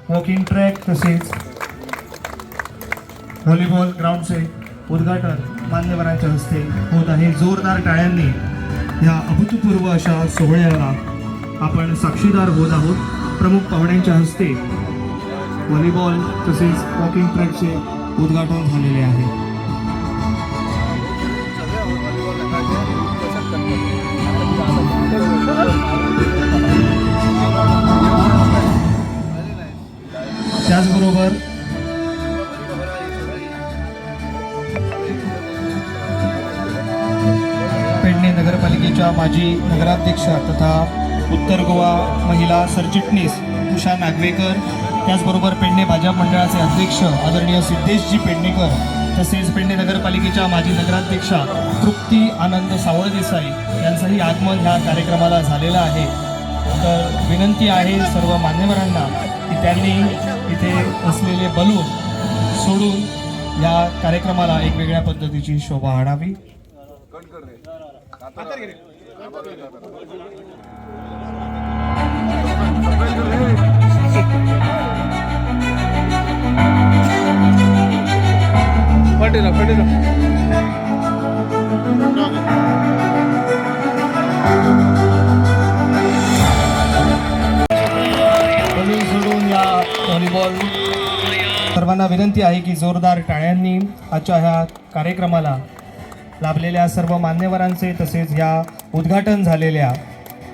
Walking track तसेच volleyball ग्राउंडचे उद्घाटन मान्यवरांच्या हस्ते होत आहे। जोरदार टाळ्यांनी या अभूतपूर्व अशा सोहळ्याला आपण साक्षीदार होत आहोत। प्रमुख पाहुण्यांच्या हस्ते व्हॉलीबॉल तसेच वॉकिंग ट्रॅकचे उद्घाटन झालेले आहे। त्याचबरोबर पेडणे नगरपालिकेच्या माजी नगराध्यक्षा तथा उत्तर गोवा महिला सरचिटणीस उषा नागवेकर, त्याचबरोबर पेडणे भाजप मंडळाचे अध्यक्ष आदरणीय सिद्धेशजी पेडणेकर, तसेच पेडणे नगरपालिकेच्या माजी नगराध्यक्षा तृप्ती आनंद सावळ देसाई यांचंही आगमन ह्या कार्यक्रमाला झालेलं आहे। तर विनंती आहे सर्व मान्यवरांना की त्यांनी इथे असलेले बलून सोडून या कार्यक्रमाला एक वेगळ्या पद्धतीची शोभा आणावी। व्हॉलीबॉल सर्वांना विनंती आहे की जोरदार टाळ्यांनी आजच्या ह्या कार्यक्रमाला लाभलेल्या सर्व मान्यवरांचे तसेच या उद्घाटन झालेल्या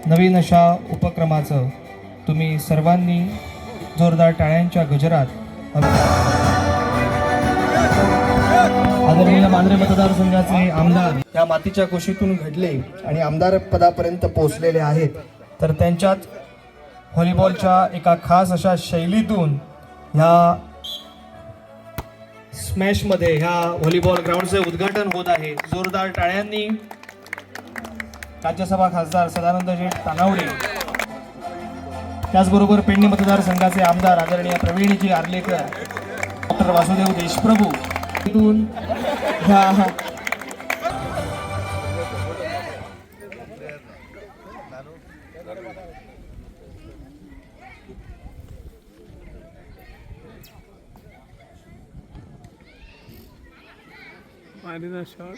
नवीन अशा उपक्रमाचं तुम्ही सर्वांनी जोरदार टाळ्यांच्या गजरात आदरणीय मांजरे मतदारसंघाचे आमदार या मातीच्या कुशीतून घडले आणि आमदार पदापर्यंत पोहोचलेले आहेत। तर त्यांच्यात व्हॉलीबॉलच्या एका खास अशा शैलीतून ह्या स्मॅशमध्ये ह्या व्हॉलीबॉल ग्राउंडचे उद्घाटन होत आहे। जोरदार टाळ्यांनी राज्यसभा खासदार सदानंदजी तानावडे, त्याचबरोबर पेडणे मतदारसंघाचे आमदार आदरणीय प्रवीणजी आर्लेकर, डॉक्टर वासुदेव देशप्रभू इथून मारीना शॉट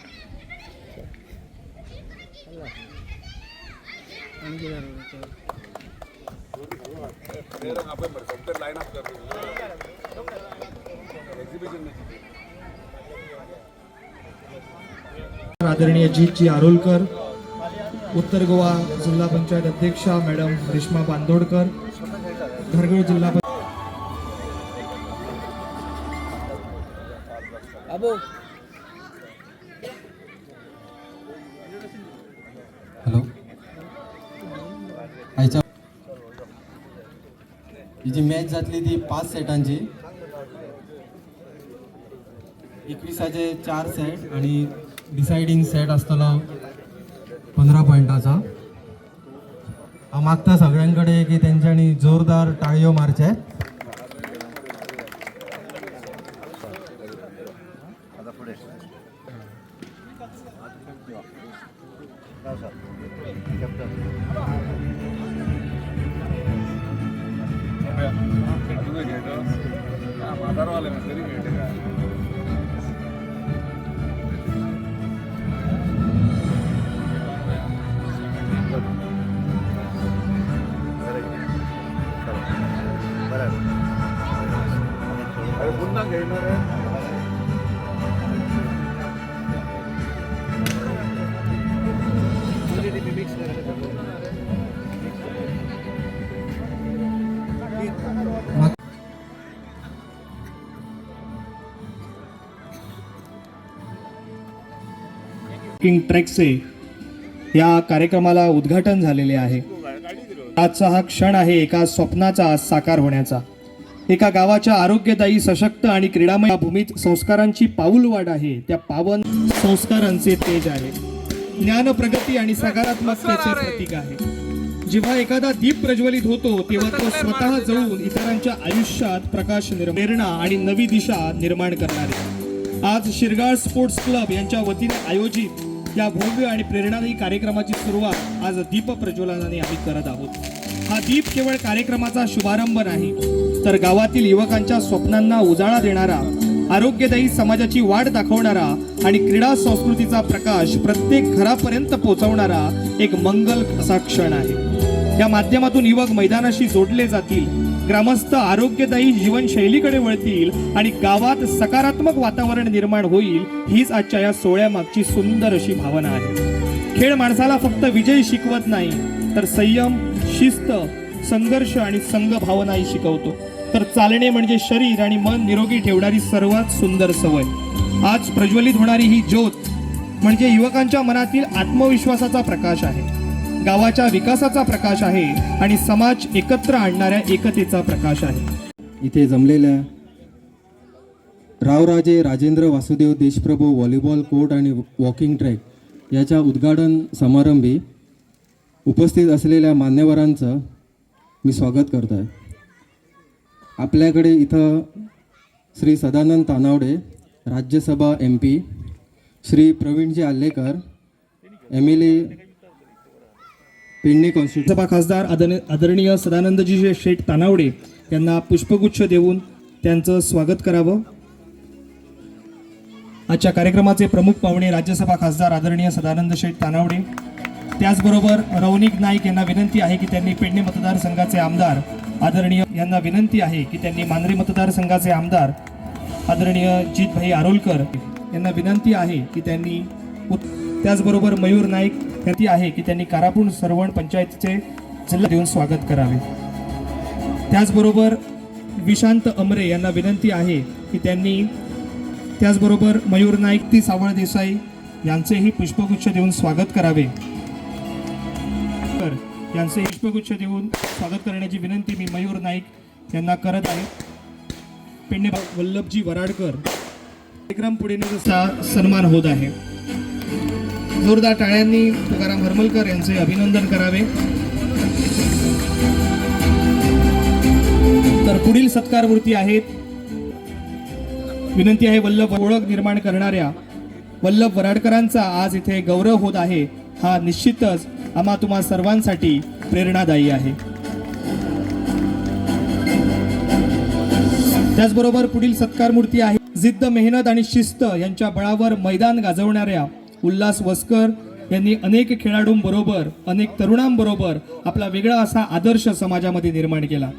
आदरणीय जीतजी आरोलकर, उत्तर गोवा जिल्हा पंचायत अध्यक्षा मॅडम रेश्मा बांदोडकर, घरगळ जिल्हा हॅलो, ही जी मॅच जातली ती 5 सेटांची, 21चे 4 सेट आणि डिसायडिंग सेट आसतलो 15 पॉइंटाचा। हांव मागता सगळ्यांकडे की तेंच्यांनी जोरदार टाळयो मारचे। ट्रॅकचे या कार्यक्रमाला उद्घाटन झालेले आहे। आजचा हा क्षण आहे एका स्वप्नाचा साकार होण्याचा। एका गावाच्या आरोग्यदायी सशक्त आणि क्रीडामय भूमीत संस्कारांची पाऊलवाट आहे। त्या पावन संस्कारांचे तेज आहे, ज्ञान प्रगती आणि सकारात्मकतेचे प्रतीक आहे। जेव्हा एखादा दीप प्रज्वलित होतो तेव्हा तो स्वतः जळून इतरांच्या आयुष्यात प्रकाश, प्रेरणा आणि नवी दिशा निर्माण करणारे। आज शिरगाळ स्पोर्ट्स क्लब यांच्या वतीने आयोजित या भव्य आणि प्रेरणादायी कार्यक्रमाची सुरुवात आज दीप प्रज्वलनाने आम्ही करत आहोत। हा दीप केवळ कार्यक्रमाचा शुभारंभ नाही, तर गावातील युवकांच्या स्वप्नांना उजाळा देणारा, आरोग्यदायी समाजाची वाट दाखवणारा आणि क्रीडा संस्कृतीचा प्रकाश प्रत्येक घरापर्यंत पोहोचवणारा एक मंगल असा क्षण आहे. या माध्यमातून युवक मैदानाशी जोडले जातील, ग्रामस्थ आरोग्यदायी जीवनशैलीकडे वळतील आणि गावात सकारात्मक वातावरण निर्माण होईल, हीच आजच्या या सोहळ्यामागची सुंदर अशी भावना आहे. खेळ माणसाला फक्त विजय शिकवत नाही, तर संयम, शिस्त, संघर्ष आणि संघ भावनाही शिकवतो. तर चालणे म्हणजे शरीर आणि मन निरोगी ठेवणारी सर्वात सुंदर सवय. आज प्रज्वलित होणारी ही ज्योत म्हणजे युवकांच्या मनातील आत्मविश्वासाचा प्रकाश आहे, गावाच्या विकासाचा प्रकाश आहे आणि समाज एकत्र आणणाऱ्या एकतेचा प्रकाश आहे. इथे जमलेल्या रावराजे राजेंद्र वासुदेव देशप्रभू व्हॉलीबॉल कोर्ट आणि वॉकिंग ट्रॅक याच्या उद्घाटन समारंभी उपस्थित असलेल्या मान्यवरांचं मी स्वागत करत आहे. आपल्याकडे इथं Shri Sadanand Tanavade, Rajya Sabha MP, Shri Pravinji Arlekar, MLA Pedne constitution सभा खासदार आदरणीय सदानंदजी शेठ तानावडे यांना पुष्पगुच्छ देऊन त्यांचं स्वागत करावं. आजच्या कार्यक्रमाचे प्रमुख पाहुणे राज्यसभा खासदार आदरणीय सदानंद शेठ तानावडे, त्याचबरोबर रौनिक नाईक यांना विनंती आहे की त्यांनी पेडणे मतदारसंघाचे आमदार आदरणीय यांना विनंती आहे की त्यांनी मांजरी मतदारसंघाचे आमदार आदरणीय जितभाई आरोलकर यांना विनंती आहे की त्यांनी त्याचबरोबर मयूर नाईक यांची आहे की त्यांनी कारापूर सरवण पंचायतीचे जिल्हा देऊन स्वागत करावे. त्याचबरोबर विशांत अमरे यांना विनंती आहे की त्यांनी त्याचबरोबर मयूर नाईक ती सावळ देसाई यांचेही पुष्पगुच्छ देऊन स्वागत करावे. यांचे पुष्पगुच्छ देऊन स्वागत करण्याची विनंती मी मयूर नाईक यांना करत आहे. पेडणे वल्लभजी वराडकर कार्यक्रम पुढे नेण्याचा सन्मान होत आहे. जोरदार टाळ्यांनी तुकाराम हरमलकर यांचे अभिनंदन करावे. तर पुढील सत्कारमूर्ती आहेत. विनंती आहे वल्लभ ओळख निर्माण करणाऱ्या वल्लभ वराडकरांचा आज इथे गौरव होत आहे. हा निश्चितच आम्हा तुम्हा सर्वांसाठी प्रेरणादायी आहे. त्याचबरोबर पुढील सत्कारमूर्ती आहे जिद्द, मेहनत आणि शिस्त यांच्या बळावर मैदान गाजवणाऱ्या उल्हास वस्कर यांनी अनेक खेळाडूंबरोबर, अनेक तरुणांबरोबर आपला वेगळा असा आदर्श समाजामध्ये निर्माण केला.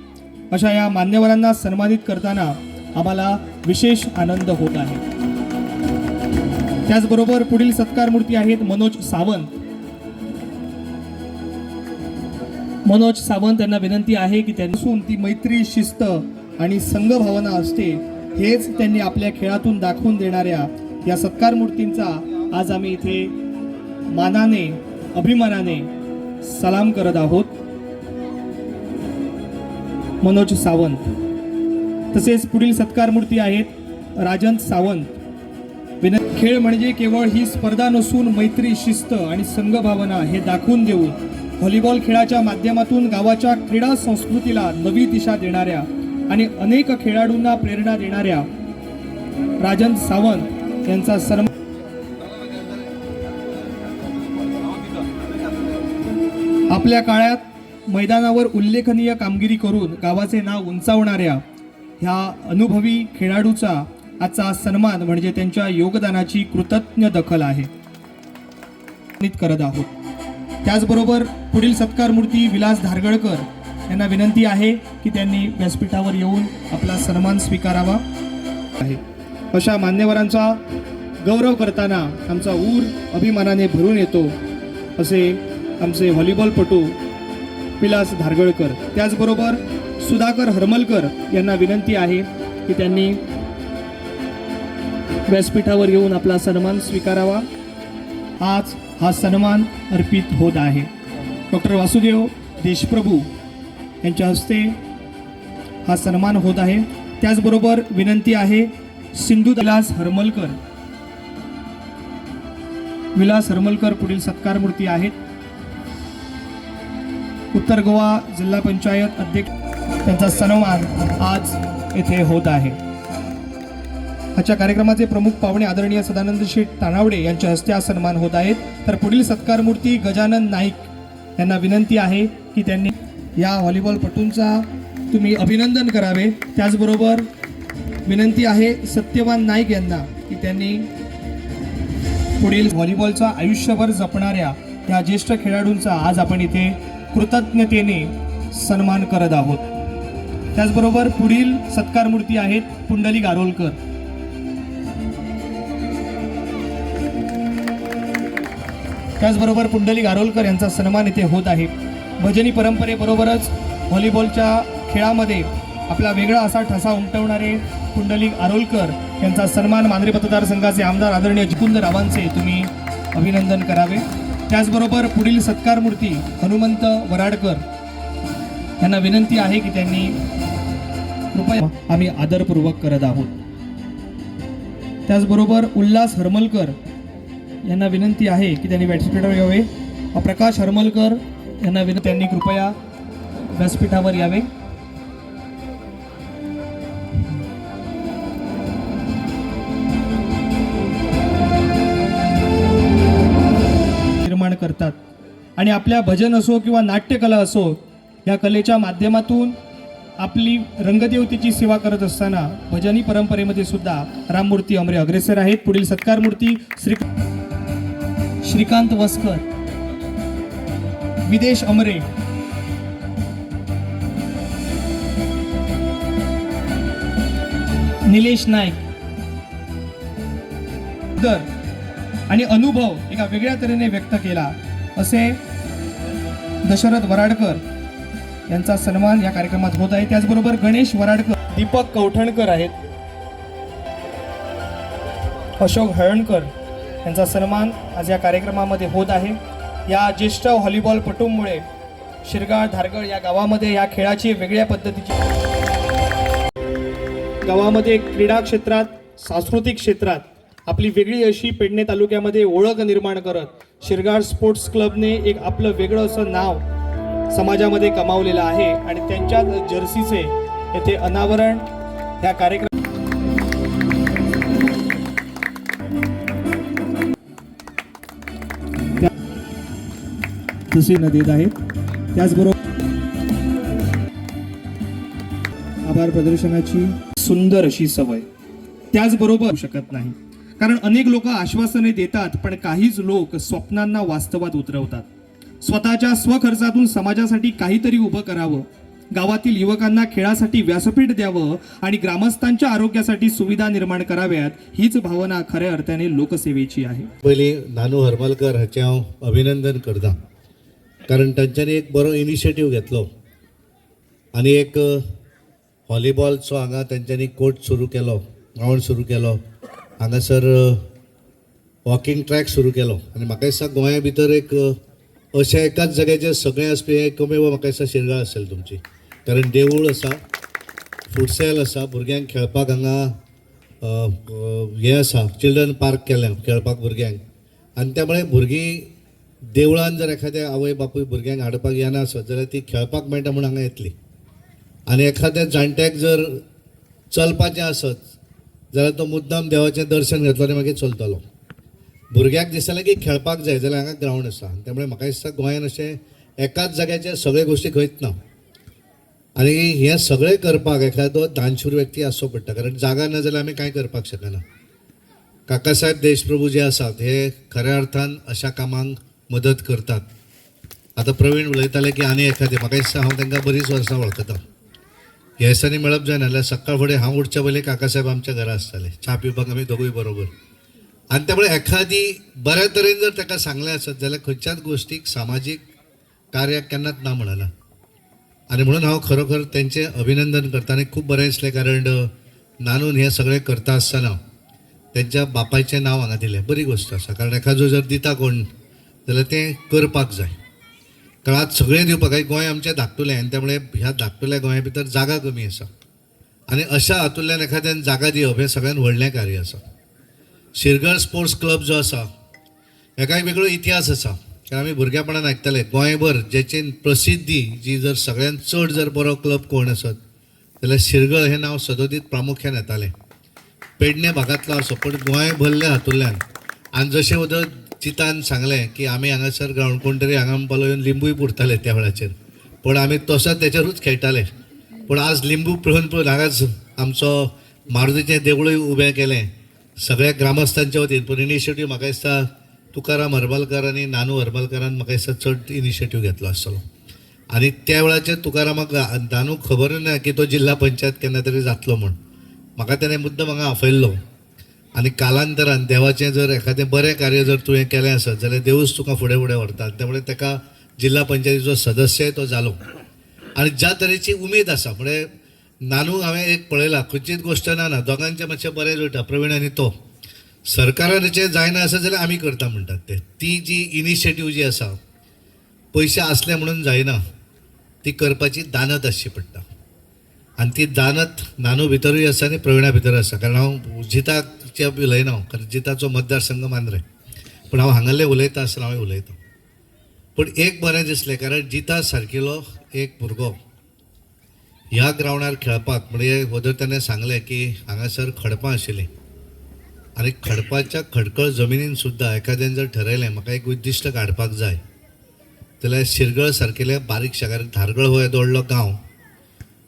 अशा या मान्यवरांना सन्मानित करताना आम्हाला विशेष आनंद होत आहे. त्याचबरोबर पुढील सत्कारमूर्ती आहेत मनोज सावंत. मनोज सावंत यांना विनंती आहे की त्यांपासून ती मैत्री, शिस्त आणि संघभावना असते, हेच त्यांनी आपल्या खेळातून दाखवून देणाऱ्या या सत्कारमूर्तींचा आज आम्ही इथे मानाने, अभिमानाने सलाम करत आहोत. मनोज सावंत. तसेच पुढील सत्कारमूर्ती आहेत राजन सावंत. खेळ म्हणजे केवळ ही स्पर्धा नसून मैत्री, शिस्त आणि संघभावना हे दाखवून देऊन व्हॉलीबॉल खेळाच्या माध्यमातून गावाच्या क्रीडा संस्कृतीला नवी दिशा देणाऱ्या आणि अनेक खेळाडूंना प्रेरणा देणाऱ्या राजन सावंत यांचा सन्मान. आपल्या काळात मैदानावर उल्लेखनीय कामगिरी करून गावाचे नाव उंचावणाऱ्या ह्या अनुभवी खेळाडूचा आजचा सन्मान म्हणजे त्यांच्या योगदानाची कृतज्ञ दखल आहे करत आहोत. त्याचबरोबर पुढील सत्कारमूर्ती विलास धारगळकर यांना विनंती आहे की त्यांनी व्यासपीठावर येऊन आपला सन्मान स्वीकारावा आहे. अशा मान्यवरांचा गौरव करताना आमचा ऊर अभिमानाने भरून येतो असे आमचे व्हॉलीबॉलपटू विलास धारगळकर. त्याचबरोबर सुधाकर हरमलकर यांना विनंती आहे की त्यांनी व्यासपीठावर येऊन आपला सन्मान स्वीकारावा. आज हा सन्मान अर्पित होत आहे. डॉक्टर वासुदेव देशप्रभू यांच्या हस्ते हा सन्मान होत आहे. त्याचबरोबर विनंती आहे सिंधू विलास हरमलकर पुढील सत्कारमूर्ती आहेत. उत्तर गोवा जिल्हा पंचायत अध्यक्ष त्यांचा सन्मान आज येथे होत आहे. आजच्या कार्यक्रमाचे प्रमुख पाहुणे आदरणीय सदानंद शेठ तानावडे यांच्या हस्ते हा सन्मान होत आहेत. तर पुढील सत्कारमूर्ती गजानन नाईक यांना विनंती आहे की त्यांनी या व्हॉलीबॉलपटूंचा तुम्ही अभिनंदन करावे. त्याचबरोबर विनंती आहे सत्यवान नाईक यांना की त्यांनी पुढील व्हॉलीबॉलचा आयुष्यभर जपणाऱ्या या ज्येष्ठ खेळाडूंचा आज आपण इथे कृतज्ञतेने सन्मान करत आहोत. त्याचबरोबर पुढील सत्कार मूर्ती आहेत पुंडलिक आरोलकर. त्याचबरोबर पुंडलिक आरोलकर यांचा सन्मान इथे होत आहे. भजनी परंपरेबरोबरच व्हॉलीबॉलच्या खेळामध्ये आपला वेगळा असा ठसा उमटवणारे पुंडलिक आरोलकर यांचा सन्मान मांजरे मतदारसंघाचे आमदार आदरणीय जिकुंद रावांचे तुम्ही अभिनंदन करावे. त्याचबरोबर पुढील सत्कार मूर्ती हनुमंत वराडकर यांना विनंती आहे की त्यांनी कृपया आम्ही आदरपूर्वक करत आहोत. त्याचबरोबर उल्हास हरमलकर यांना विनंती आहे की त्यांनी व्यासपीठावर यावे. प्रकाश हरमलकर यांना त्यांनी कृपया व्यासपीठावर यावे. निर्माण करतात आणि आपल्या भजन असो किंवा नाट्यकला असो या कलेच्या माध्यमातून आपली रंगदेवतेची सेवा करत असताना भजनी परंपरेमध्ये सुद्धा राममूर्ती अमरे अग्रेसर आहेत. पुढील सत्कार मूर्ती श्रीकांत वस्कर, विदेश अमरे, निलेश नाईक आणि अनुभव एका वेगळ्या तऱ्हेने व्यक्त केला असे दशरथ वराडकर यांचा सन्मान या कार्यक्रमात होत आहे. त्याचबरोबर गणेश वराडकर, दीपक कवठणकर आहेत, अशोक हळणकर यांचा सन्मान आज या कार्यक्रमामध्ये होत आहे. या ज्येष्ठ व्हॉलीबॉलपटूंमुळे शिरगाळ धारगळ या गावामध्ये या खेळाची वेगळ्या पद्धतीची गावामध्ये क्रीडा क्षेत्रात सांस्कृतिक क्षेत्रात आपली वेगळी अशी पेडणे तालुक्यामध्ये ओळख निर्माण करत शिरगाळ स्पोर्ट्स क्लबने एक आपलं वेगळं असं नाव समाजामध्ये कमावलेलं आहे आणि त्यांच्याच जर्सीचे येथे अनावरण ह्या कार्यक्रम न देत आहेत. त्याचबरोबर आभार प्रदर्शनाची सुंदर अशी सवय त्याचबरोबर शकत नाही, कारण अनेक लोक आश्वासने देतात पण काहीच लोक स्वप्नांना वास्तवात उतरवतात. स्वतःच्या स्वखर्चातून समाजासाठी काहीतरी उभं करावं, गावातील युवकांना खेळासाठी व्यासपीठ द्यावं आणि ग्रामस्थांच्या आरोग्यासाठी सुविधा निर्माण कराव्यात, हीच भावना खऱ्या अर्थाने लोकसेवेची आहे. पयलीं नानू हरमलकर हाचें हांव अभिनंदन करतां, कारण तांच्यांनी एक बरो इनिशिएटीव घेतलो आनी एक व्हॉलीबॉलचो हांगा तांच्यांनी कोर्ट सुरू केलो, ग्रावंड सुरू केलो, हांगासर वॉकिंग ट्रॅक सुरू केलो आनी म्हाका दिसता गोंया भितर एक अशें एकाच जाग्याचेर सगळें आसपी हें कमेव म्हाका दिसता शिरगाळ आसतली तुमची, कारण देवूळ आसा, फुटसॅल आसा, भुरग्यांक खेळपाक हांगा हें आसा, चिल्ड्रन पार्क केलें खेळपाक भुरग्यांक, आनी त्यामुळे भुरगीं देवळान जर एखाद्या आवय बापूय भुरग्यांक हाडपाक येना आसत जाल्यार ती खेळपाक मेळटा म्हूण हांगा येतली. आनी एखाद्या जाणट्याक जर चलपाचें आसत जाल्यार तो मुद्दाम देवाचें दर्शन घेतलो आनी मागीर चलतलो. भुरग्याक दिसतालें की खेळपाक जाय जाल्यार हांगा ग्रावंड आसा, त्यामुळे म्हाका दिसता गोंयान अशें एकाच जाग्याचेर सगळे गोश्टी खंयच ना आनी हें सगळें करपाक एखादो दानशूर व्यक्ती आसचो पडटा, कारण जागा ना जाल्यार आमी कांय करपाक शकना. काकासाहेब देशप्रभू जे आसात हे खऱ्या अर्थान अशा कामांक मदत करतात. आतां प्रवीण उलयताले की आनी एखादें, म्हाका दिसता हांव तांकां बरींच वर्सां वळखता. ह्या दिसांनी मेळप जायना जाल्यार सकाळ फुडें हांव उठच्या पयलीं काकासाहेब आमच्या घरा आसताले, च्या पिवपाक आमी दोगूय बरोबर. आनी त्यामुळे एखादी बऱ्या तरेन जर ताका सांगलें आसत जाल्यार खंयच्याच गोश्टीक सामाजीक कार्याक केन्नाच ना म्हणना. आनी म्हणून हांव खरोखर तेंचें अभिनंदन करता आनी खूब बरें दिसलें, कारण नानून हें सगळें करता आसतना तेंच्या बापायचें नांव हांगा दिलें, बरी गोश्ट आसा. कारण एखादो जर दिता कोण जाल्यार तें करपाक जाय, कारण आज सगळें दिवपाक गोंय आमचें धाकटुलें आनी त्यामुळे ह्या धाकटुल्या गोंया भितर जागा कमी आसा आनी अशा हातूंतल्यान एखाद्यान जागा दिवप हें सगळ्यान व्हडलें कार्य आसा. शिरगाळ स्पोर्ट्स क्लब जो आसा हेका एक वेगळो इतिहास आसा, कारण आमी भुरगेपणान आयकताले गोंयभर जेची प्रसिद्धी जी जर सगळ्यान चड जर बरो क्लब कोण आसत जाल्यार शिरगाळ हें नांव सदोदीत प्रामुख्यान येतालें. पेडणे भागांतलो आसो पण गोंय भरल्या हातूंतल्यान. आनी जशें उदक चितान सांगलें की आमी हांगासर ग्रावंड कोण तरी हांगा पालो येवन लिंबूय पुरताले त्या वेळाचेर, पण आमी तसोच त्याच्यारूच खेळटाले. पण आज लिंबू पिळून पिळून हांगाच आमचो मारुतीचें देवूळय उबें केलें सगळ्या ग्रामस्थांच्या वतीन. पूण इनिशिएटीव म्हाका दिसता तुकाराम हरमलकर आनी नानू हरमलकरान म्हाका दिसता चड इनिशिएटीव घेतलो आसतलो. आनी त्या वेळाचेर तुकारामाक नानूक खबर ना की तो जिल्हा पंचायत केन्ना तरी जातलो म्हूण. म्हाका ताणें मुद्दम हांगा आपयल्लो. आनी कालांतरान देवाचें जर एखादें बरें कार्य जर तुवें केलें आसत जाल्यार देवूच तुका फुडें फुडें व्हरता. त्यामुळे ताका जिल्हा पंचायतीचो सदस्यय तो जालो. आनी ज्या तरेची उमेद आसा म्हणजे नानू हांवें एक पळयलां खंयचीच गोश्ट ना दोगांचें मातशें बरें जुळटा प्रवीण आनी तो. सरकाराचें जायना आसा जाल्यार आमी करता म्हणटात ते. ती जी इनिशिएटीव जी आसा पयशे आसले म्हणून जायना, ती करपाची दानत आसची पडटा. आनी ती दानत नानू भितरूय आसा आनी प्रवीणा भितर आसा. कारण हांव जिताचे उलयना कारण जिताचो मतदारसंघ मांद्रे, पूण हांव हांगासले उलयता आसतना हांवें उलयता. पूण एक बरें दिसलें कारण जिता सारकिलो एक भुरगो ह्या ग्रावंडार खेळपाक म्हणजे वदर ताणें सांगलें की हांगासर खडपां आशिल्लीं आनी खडपाच्या खडकळ जमिनीन सुद्दां एखाद्यान जर ठरयलें म्हाका एक उद्दिश्ट काडपाक जाय जाल्यार शिरगळ सारकेले बारीक शागार धारगळ हो येदो व्हडलो गांव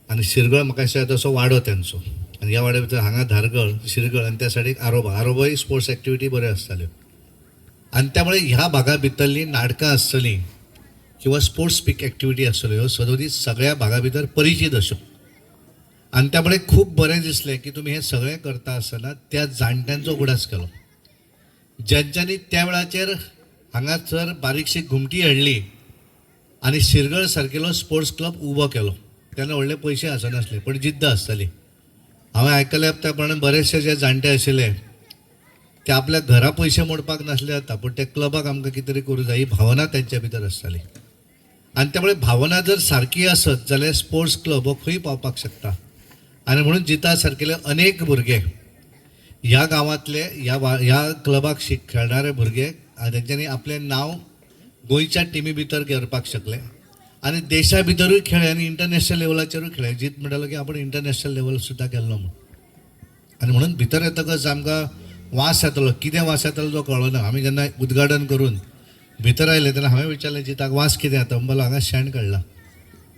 आनी शिरगळ म्हाका दिसता तसो वाडो तेंचो. आनी ह्या वाड्या भितर हांगा धारगळ शिरगळ आनी त्या सायडीक आरोबाय स्पोर्ट्स एक्टिविटी बऱ्यो आसताल्यो. आनी त्यामुळे ह्या भागा भितरलीं नाटकां आसतलीं किंवा स्पोर्ट्स स्पीक एक्टिविटी आसतल्यो ह्यो सदोदीत सगळ्या भागा भितर परिचीत अश्यो. आनी त्यामुळे खूब बरें दिसलें की तुमी हें सगळें करता आसतना त्या जाणट्यांचो उगडास केलो ज्यांच्यांनी त्या वेळाचेर हांगासर बारीकशी घुमटी हाडली आनी शिरगळ सारकेलो स्पोर्ट्स क्लब उबो केलो. तेन्ना व्हडले पयशे आसनासले पण जिद्द आसताली. हांवें आयकलें त्या प्रमाणे बरेचशे जे जाणटे आशिल्ले ते आपल्या घरा पयशे मोडपाक नासले जाता पूण ते क्लबाक आमकां कितें तरी करूं जाय ही भावना तेंच्या भितर आसताली. आनी त्यामुळे भावना जर सारकी आसत जाल्यार स्पोर्ट्स क्लब हो खंय पावपाक शकता. आनी म्हणून जिता सारकेले अनेक भुरगे ह्या गांवांतले ह्या क्लबाक खेळणारे भुरगे तेंच्यांनी आपलें नांव गोंयच्या टिमी भितर करपाक शकले आनी देशा भितरूय खेळ्ळे आनी इंटरनॅशनल लेवलाचेरूय खेळ्ळे. जीत म्हणटालो की आपण इंटरनॅशनल लेवल सुद्दां केल्लो म्हूण. आनी म्हणून भितर येतकच आमकां वास येतलो कितें वास येतलो तो कळना. आमी जेन्ना उद्घाटन करून भितर आयले तेन्ना हांवें विचारलें जिताक वास कितें येता म्हणपालो हांगा शेण काडलां.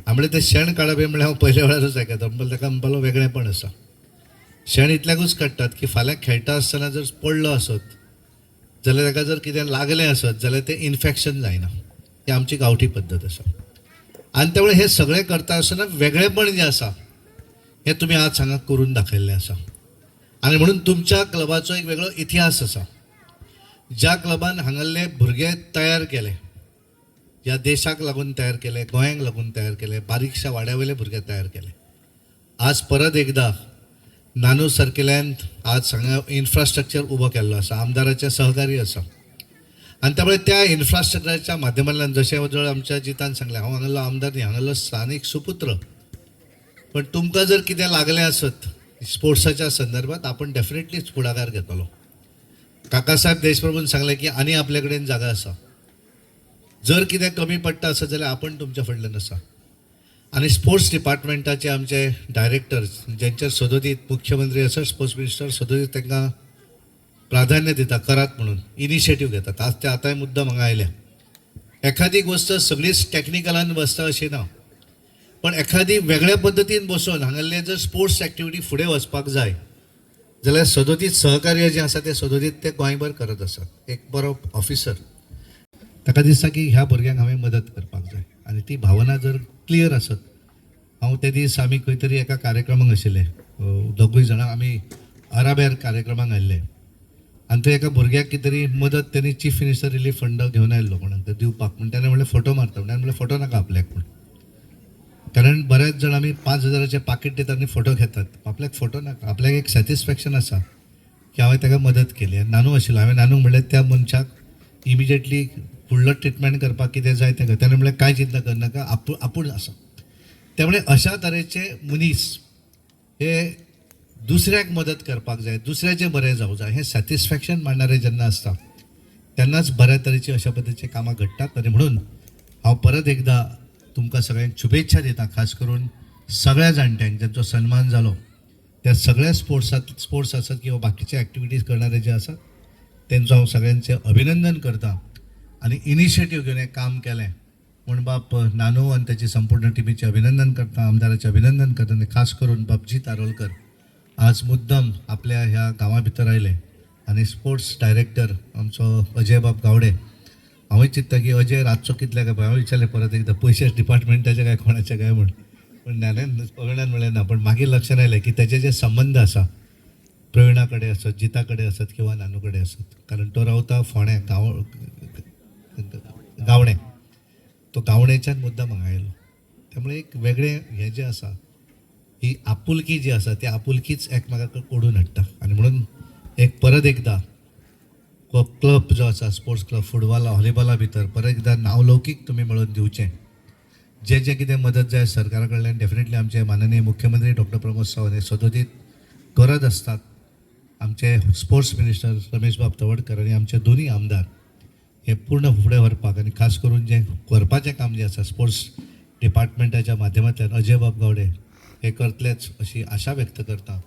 आमळे तें शेण काडप हें म्हणल्यार हांव पयल्या वेळारूच आयकता. म्हणपालो ताका म्हणपालो वेगळेपण आसा. शेण इतल्याकूच काडटात की फाल्यां खेळटा आसतना जर पडलो आसत जाल्यार ताका जर कितें लागलें आसत जाल्यार तें इन्फेक्शन जायना. ही आमची गांवठी पद्दत आसा. आनी त्यामुळे हे सगळें करता आसतना वेगळेपण जें आसा हें तुमी आज हांगा करून दाखयल्लें आसा. आनी म्हणून तुमच्या क्लबाचो एक वेगळो इतिहास आसा. ज्या क्लबान हांगासले भुरगे तयार केले, ह्या देशाक लागून तयार केले, गोंयांक लागून तयार केले, बारीकशा वाड्यावयले भुरगे तयार केले. आज परत एकदा नानू सारकेल्यान आज हांगा इन्फ्रास्ट्रक्चर उबो केल्लो आसा. आमदाराचें सहकार्य आसा. आनी त्यामुळे त्या इन्फ्रास्ट्रक्चराच्या माध्यमांतल्यान जशें जर आमच्या जितान सांगलें हांव हांगासलो आमदार न्ही हांगासलो स्थानीक सुपुत्र. पण तुमकां जर कितें लागलें आसत स्पोर्ट्साच्या संदर्भात आपण डेफिनेटलीच पुढाकार घेतलो. काकासाहेब देशप्रभून सांगलें की आनी आपल्या कडेन जागा आसा. जर कितें कमी पडटा आसत जाल्यार आपण तुमच्या फुडल्यान आसा. आनी स्पोर्ट्स डिपार्टमेंटाचे आमचे डायरेक्टर जेंचेर सदोदीत मुख्यमंत्री आसत स्पोर्ट्स मिनिस्टर सदोदीत तांकां प्राधान्य दिता करात म्हणून इनिशिएटीव घेतात. आज ते आतांय मुद्दम हांगा आयल्या. एखादी गोष्ट सगळीच टॅक्निकलान बसता अशी ना पण एखादी वेगळ्या पद्दतीन बसून हांगासले जर स्पोर्ट्स एक्टिविटी फुडें वचपाक जाय जाल्यार सदोदीत सहकार्य जें आसा तें सदोदीत ते गोंयभर करत आसात. एक बरो ऑफिसर ताका दिसता की ह्या भुरग्यांक हांवें मदत करपाक जाय आनी ती भावना जर क्लियर आसत. हांव ते दीस आमी खंय तरी एका कार्यक्रमाक आशिल्ले दोगूय जाणां आमी आराबेर कार्यक्रमाक आयिल्ले आनी थंय एका भुरग्याक कितें तरी मदत तेणी चीफ मिनिस्टर रिलीफ फंड घेवन आयिल्लो कोणाक ते दिवपाक म्हण ताणें म्हणलें फोटो मारता म्हण म्हणलें फोटो नाका आपल्याक म्हण. कारण बरेच जण आमी 5,000चे पाकीट दितात आनी फोटो घेतात. आपल्याक फोटो नाका. आपल्याक एक सॅटिस्फॅक्शन आसा की हांवें ताका मदत केली. आनी नानू आशिल्लो हांवें नानूक म्हणलें त्या मनशाक इमिजिएटली फुडलो ट्रिटमेंट करपाक कितें जाय तें ताणें म्हणलें कांय चिंता करनाका आपूण आसा. त्यामुळे अशा तरेचे मनीस हे दुसऱ्याक मदत करपाक जाय दुसऱ्याचें बरें जावं जाय हें सॅटिस्फॅक्शन मांडणारे जेन्ना आसता तेन्नाच बऱ्या तरेची अशा पद्दतीचे कामां घडटात. आनी म्हणून हांव परत एकदा तुमकां सगळ्यांक शुभेच्छा दिता. खास करून सगळ्या जाणट्यांक ज्यांचो सन्मान जालो त्या सगळ्या स्पोर्ट्स आसत किंवा बाकीचे एक्टिविटीज करणारे जे आसात तेंचो हांव सगळ्यांचें अभिनंदन करता. आनी इनिशिएटीव घेवन हें काम केलें म्हण बाप नानू आणि त्याची संपूर्ण टिमीचे अभिनंदन करता, आमदाराचे अभिनंदन करता आणि खास करून बापजी तारोलकर आज मुद्दम आपल्या ह्या गांवा भितर आयले आणि स्पोर्ट्स डायरेक्टर आमचो अजय बाब गावडे. हांव चिंतता की अजय रातचो कितले काय हांव विचारलें परत एकदा पयशे डिपार्टमेंटाचे काय कोणाचे काय म्हण, पण ज्ञानेन पगड्यान म्हणलें ना. पण मागीर लक्षात आयलें की त्याचे जे संबंध आसा प्रवीणा कडेन आसत, जिता कडेन आसत किंवा नानू कडेन आसत, कारण तो रावता फोंड्या गावणे, तो गावणेच्यान मुद्दाम हांगा आयलो. त्यामुळे एक वेगळें हें जें आसा, ही आपुलकी जी आसा ती आपुलकीच एकमेकाक ओडून हाडटा. आनी म्हणून एक परत एकदा क्लब जो आसा स्पोर्ट्स क्लब फुटबॉला व्हॉलीबॉला भितर परत एकदा नावलौकीक तुमी मेळोवन दिवचें. जे जे कितें मदत जाय सरकारा कडल्यान डेफिनेटली आमचे माननीय मुख्यमंत्री डॉक्टर प्रमोद सावंत हे सदोदीत गरज असतात. आमचे स्पोर्ट्स मिनिस्टर रमेश बाब तवडकर आणि आमचे दोन्ही आमदार हे पूर्ण फुडें व्हरपाक आणि खास करून जे करपाचें काम जे आसा स्पोर्ट्स डिपार्टमेंटाच्या माध्यमांतल्यान अजय बाब गावडे हे करतलेच अशी आशा व्यक्त करता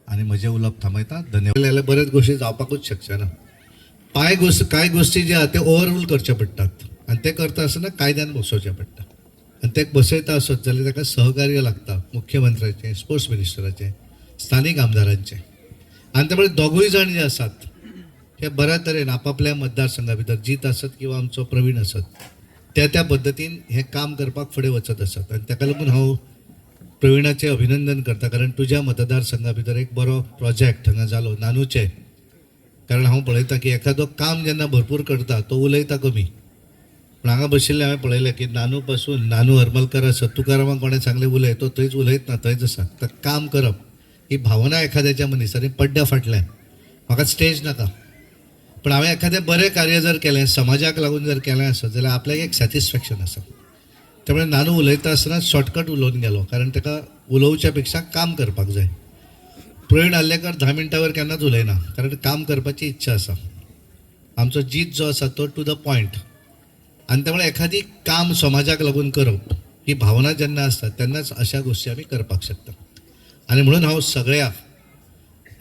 आणि म्हजें उलोवप थांबयता. धन्यवाद. जाल्यार बरेच गोश्टी जावपाकूच शकचे ना. कांय गोश्टी जे आहा ते ओवररूल करचे पडटात आणि ते करता आसतना कायद्यान बसोवचें पडटा. आणि ते बसयता आसत जाल्यार ताका सहकार्य लागता मुख्यमंत्र्याचें, स्पोर्ट्स मिनिस्टराचें, स्थानीक आमदारांचें. आनी त्यामुळे दोगूय जाण जे आसात हे बऱ्या तरेन आपापल्या मतदारसंघा भितर जीत आसत किंवा आमचो प्रवीण आसत त्या पद्दतीन हे काम करपाक फुडें वचत आसत. आनी ताका लागून हांव प्रवीणाचें अभिनंदन करता, कारण तुज्या मतदारसंघा भितर एक बरो प्रोजेक्ट हांगा जालो नानूचे. कारण हांव पळयता की एखादो काम जेन्ना भरपूर करता तो उलयता कमी, पण हांगा बशिल्ले हांवें पळयलें की नानू पासून नानू हरमलकर आसत, तुकारामाक कोणें सांगलें उलय, तो थंयच उलयत ना, थंयच आसा. तर काम करप ही भावना एखाद्याच्या मनीसांनी पड्ड्या फाटल्यान म्हाका स्टेज नाका, पण हांवें एखादें बरें कार्य जर केलें, समाजाक लागून जर केलें आसत जाल्यार आपल्याक एक सॅटिस्फॅक्शन आसा. त्यामुळे नानू उलयता आसतना शॉर्टकट उलोवन गेलो, कारण ताका उलोवच्या पेक्षा काम करपाक जाय. प्रवीण आल्लेकर 10 मिनटां केन्नाच उलयना, कारण काम करपाची इच्छा आसा. आमचो जीत जो आसा तो टू द पॉयंट. आनी त्यामुळे एखादी काम समाजाक लागून करप ही भावना जेन्ना आसता तेन्नाच अशा गोष्टी आमी करपाक शकता. आनी म्हणून हांव सगळ्या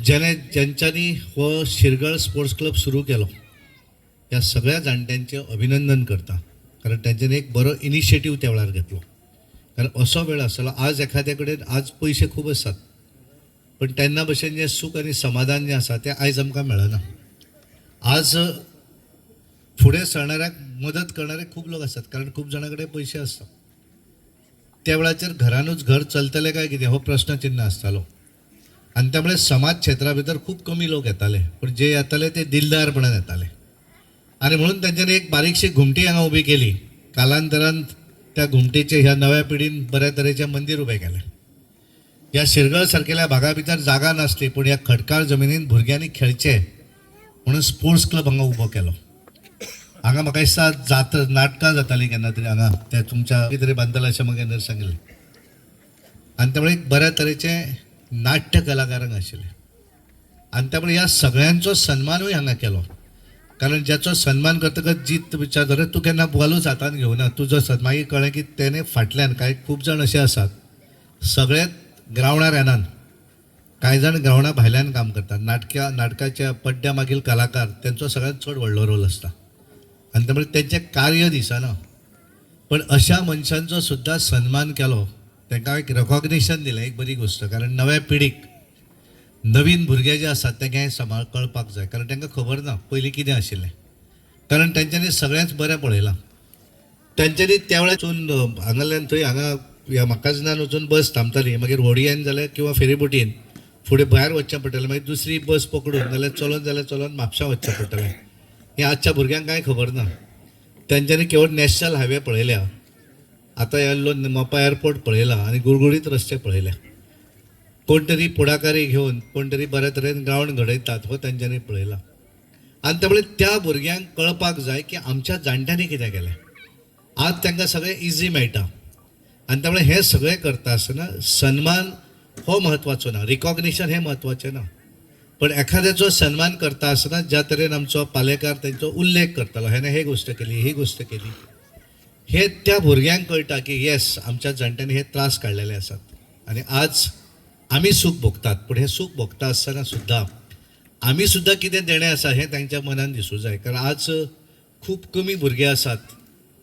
ज्यांच्यांनी हो शिरगळ स्पोर्ट्स क्लब सुरू केलो ह्या सगळ्या जाणट्यांचें अभिनंदन करता, कारण तेंच्यांनी एक बरो इनिशिएटीव त्या वेळार घेतलो. कारण असो वेळ आसलो, आज एखाद्या कडेन आज पयशे खूब आसात, पण तेन्ना भशेन जें सूख आनी समाधान जें आसा तें आयज आमकां मेळना. आज फुडें सरणाऱ्याक मदत करणारे खूब लोक आसात, कारण खूब जाणां कडेन पयशे आसतात. त्या वेळाचेर घरानूच घर चलतलें काय कितें हो प्रश्न चिन्ह आसतालो. आनी त्यामुळे समाज क्षेत्रा भितर खूब कमी लोक येताले, पण जे येताले ते दिलदारपणान येताले. आनी म्हणून तेंच्यांनी एक बारीकशी घुमटी हांगा उबी केली. कालांतरान त्या घुमटीचे ह्या नव्या पिढीन बऱ्या तरेचें मंदीर उबें केलें. ह्या शिरगळ सारकेल्या भागा भितर जागा नासली, पूण ह्या खडकाळ जमिनीन भुरग्यांनी खेळचे म्हणून स्पोर्ट्स क्लब हांगा उबो केलो. हांगा म्हाका दिसता नाटकां जातालीं केन्ना तरी हांगा, ते तुमच्या कितें तरी बांदतले अशें म्हाका केन्ना सांगिल्लें. आनी त्यामुळे एक बऱ्या तरेचे नाट्य कलाकार हांगा आशिल्ले. आनी त्यामुळे ह्या सगळ्यांचो सन्मानूय हांगा केलो, कारण ज्याचो सन्मान करतकच जीत विचार धरत तूं केन्ना बॉलूच हातान घेवना, तुजो मागीर कळ्ळें की तेणे फाटल्यान कांय खूब जाण अशे आसात सगळे ग्रावंडार येनात, कांय जाण ग्रावंडा भायल्यान काम करतात. नाटकाच्या पड्ड्या मागील कलाकार तेंचो सगळ्यांत चड व्हडलो रोल आसता, आनी त्यामुळे तेंचें कार्य दिसना. पण अशा मनशांचो सुद्दां सन्मान केलो, तांकां एक रेकॉग्निशन दिलें, एक बरी गोश्ट. कारण नव्या पिढीक नवीन भुरगे जे आसात ते कांय कळपाक जाय, कारण तांकां खबर ना पयलीं कितें आशिल्लें. कारण तेंच्यांनी सगळ्यांच बरें पळयलां. तेंच्यांनी त्या वेळार हांगाल्यान थंय हांगा ह्या म्हाकाजनान वचून बस थांबताली, मागीर व्होडयेन जाल्यार किंवा फेरीबोटीन फुडें भायर वचचें पडटलें, मागीर दुसरी बस पकडून जाल्यार चलोन म्हापशां वचचें पडटलें. हें आजच्या भुरग्यांक कांय खबर ना. तेंच्यांनी केवळ नॅशनल हायवे पळयल्या, आतां येल्लो मोपा एअरपोर्ट पळयला आनी गुळगुळीत रस्ते पळयल्या. कोण तरी पुढाकारी घेवन कोण तरी बऱ्या तरेन ग्रावंड घडयतात हो तेंच्यांनी पळयला. आनी त्यामुळे त्या भुरग्यांक कळपाक जाय की आमच्या जाणट्यांनी कितें केलें. आज तांकां सगळें इजी मेळटा, आनी त्यामुळे हे सगळें करता आसतना सन्मान हो म्हत्वाचो ना, रिकॉग्निशन हें म्हत्वाचें ना, पण एखाद्याचो सन्मान करता आसतना ज्या तरेन आमचो पालेकार तेंचो उल्लेख करतालो, हेणें हे गोश्ट केली, ही गोश्ट केली, हे त्या भुरग्यांक कळटा की येस आमच्या जाणट्यांनी हे त्रास काडलेले आसात. आनी आज आमी सूख भोगतात, पूण हे सूख भोगता आसतना सुद्दां आमी सुद्दां कितें देणें आसा हें तांच्या मनान दिसूं जाय. कारण आज खूब कमी भुरगे आसात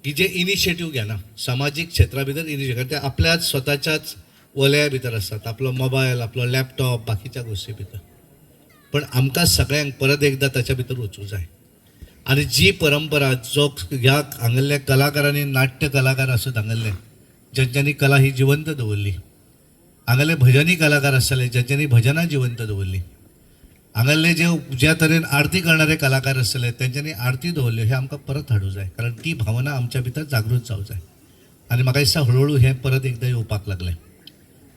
की जे इनिशिएटीव घेना सामाजीक क्षेत्रा भितर इनिशिएटीव ते आपल्याच स्वताच्याच वलया भितर आसतात, आपलो मोबायल, आपलो लॅपटॉप, बाकीच्या गोष्टी भितर. पण आमकां सगळ्यांक परत एकदा ताच्या भितर वचूंक जाय. आनी जी परंपरा जो ह्या हांगल्ल्या कलाकारांनी नाट्य कलाकार आसत हांगल्ले ज्यांच्यांनी कला ही जिवंत दवरली, हांगले भजनी कलाकार आसतले ज्यांच्यांनी भजनां जिवंत दवरली, हांगल्ले ज्या तरेन आरती करणारे कलाकार आसतले तेंच्यांनी आरती दवरल्यो, हे आमकां परत हाडूंक जाय. कारण ती भावना आमच्या भितर जागृत जावंक जाय. आनी म्हाका दिसता हळूहळू हें परत एकदां येवपाक लागलें.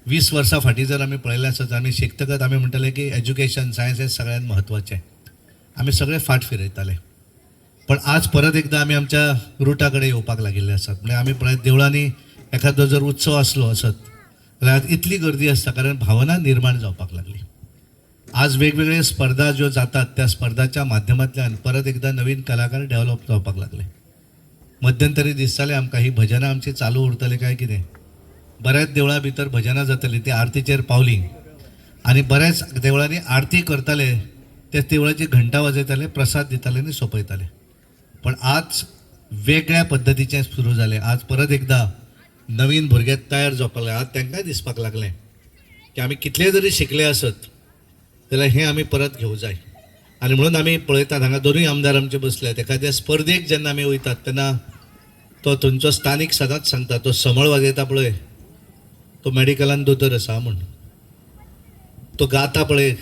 20 वर्सां फाटीं जर आमी पळयलें आसत, आमी शिकतकच आमी म्हणटाले की एज्युकेशन सायन्स हें सगळ्यांत म्हत्वाचें. आमी सगळे फाट फिरयताले. पण आज परत एकदा आमी आमच्या रुटा कडेन येवपाक लागिल्ले आसात. म्हणजे आमी पळयत देवळांनी एखादो जर उत्सव आसलो आसत जाल्यार इतली गर्दी आसता कारण भावना निर्माण जावपाक लागली. आज वेगवेगळे स्पर्धा ज्यो जातात त्या स्पर्धाच्या माध्यमांतल्यान परत एकदा नवीन कलाकार डेव्हलप जावपाक लागले. मध्यंतरी दिसतालें आमकां ही भजनां आमची चालू उरतली काय कितें. बऱ्याच देवळां भितर भजनां जातली, ती आरतीचेर पावली आनी बऱ्याच देवळांनी आरती करताले, त्या देवळाची घंटा वाजयताले, प्रसाद दिताले आनी सोंपयताले. पण आज वेगळ्या पद्दतीचें सुरू जालें. आज परत एकदा नवीन भुरगे तयार जावपाक लागले. आज तांकांय दिसपाक लागलें की आमी कितले जरी शिकले आसत जाल्यार हें आमी परत घेवं जाय. आनी म्हणून आमी पळयतात हांगा दोनूय आमदार आमचे बसल्यात. एखाद्या स्पर्धेक जेन्ना आमी वयतात तेन्ना तो थंयचो स्थानीक सदांच सांगता, तो समळ वाजयता पळय तो मेडिकलान दोतोर आसा म्हूण, तो गाता पळय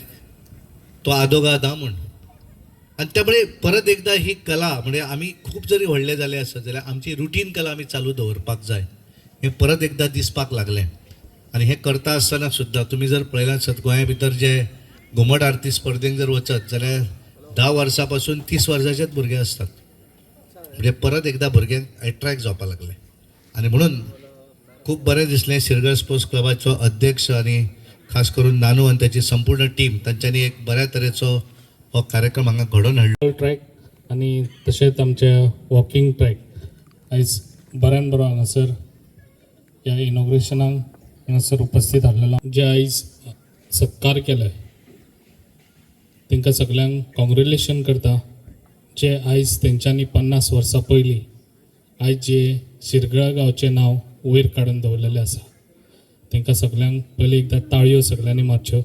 तो आदोगाद हा म्हूण. आनी त्यामुळे परत एकदा ही कला म्हणजे आमी खूब जरी व्हडले जाले आसत जाल्यार आमची रुटीन कला आमी चालू दवरपाक जाय. हें परत एकदा दिसपाक लागलें. आनी हें करता आसतना सुद्दां तुमी जर पळयलां आसत गोंया भितर जे घुमट आरती स्पर्धेक जर वचत जाल्यार 10 वर्सां पासून 30 वर्साचेच भुरगे आसतात. म्हणजे परत एकदा भुरगे एट्रॅक्ट जावपाक लागले. आनी म्हणून खूब बरें दिसलें शिरगाळ स्पोर्ट्स क्लबाचो अध्यक्ष आनी खास करून नानू आनी ताची संपूर्ण टीम तांच्यांनी एक बऱ्या तरेचो हो कार्यक्रम हांगा घडोवन हाडलो. ट्रॅक आनी तशेंच आमचे वॉकिंग ट्रॅक आयज बऱ्यान बरो हांगासर ह्या इनॉग्रेशनाक हांगासर उपस्थित आसलेलो जे आयज सत्कार केले तांकां सगळ्यांक कॉंग्रेच्युलेशन करता. जे आयज तेंच्यांनी 50 वर्सां पयलीं आयज जे शिरगाळ गांवचें नांव वयर काडून दवरलेलें आसा तांकां सगळ्यांक पयलीं एकदां ताळयो सगळ्यांनी मारच्यो.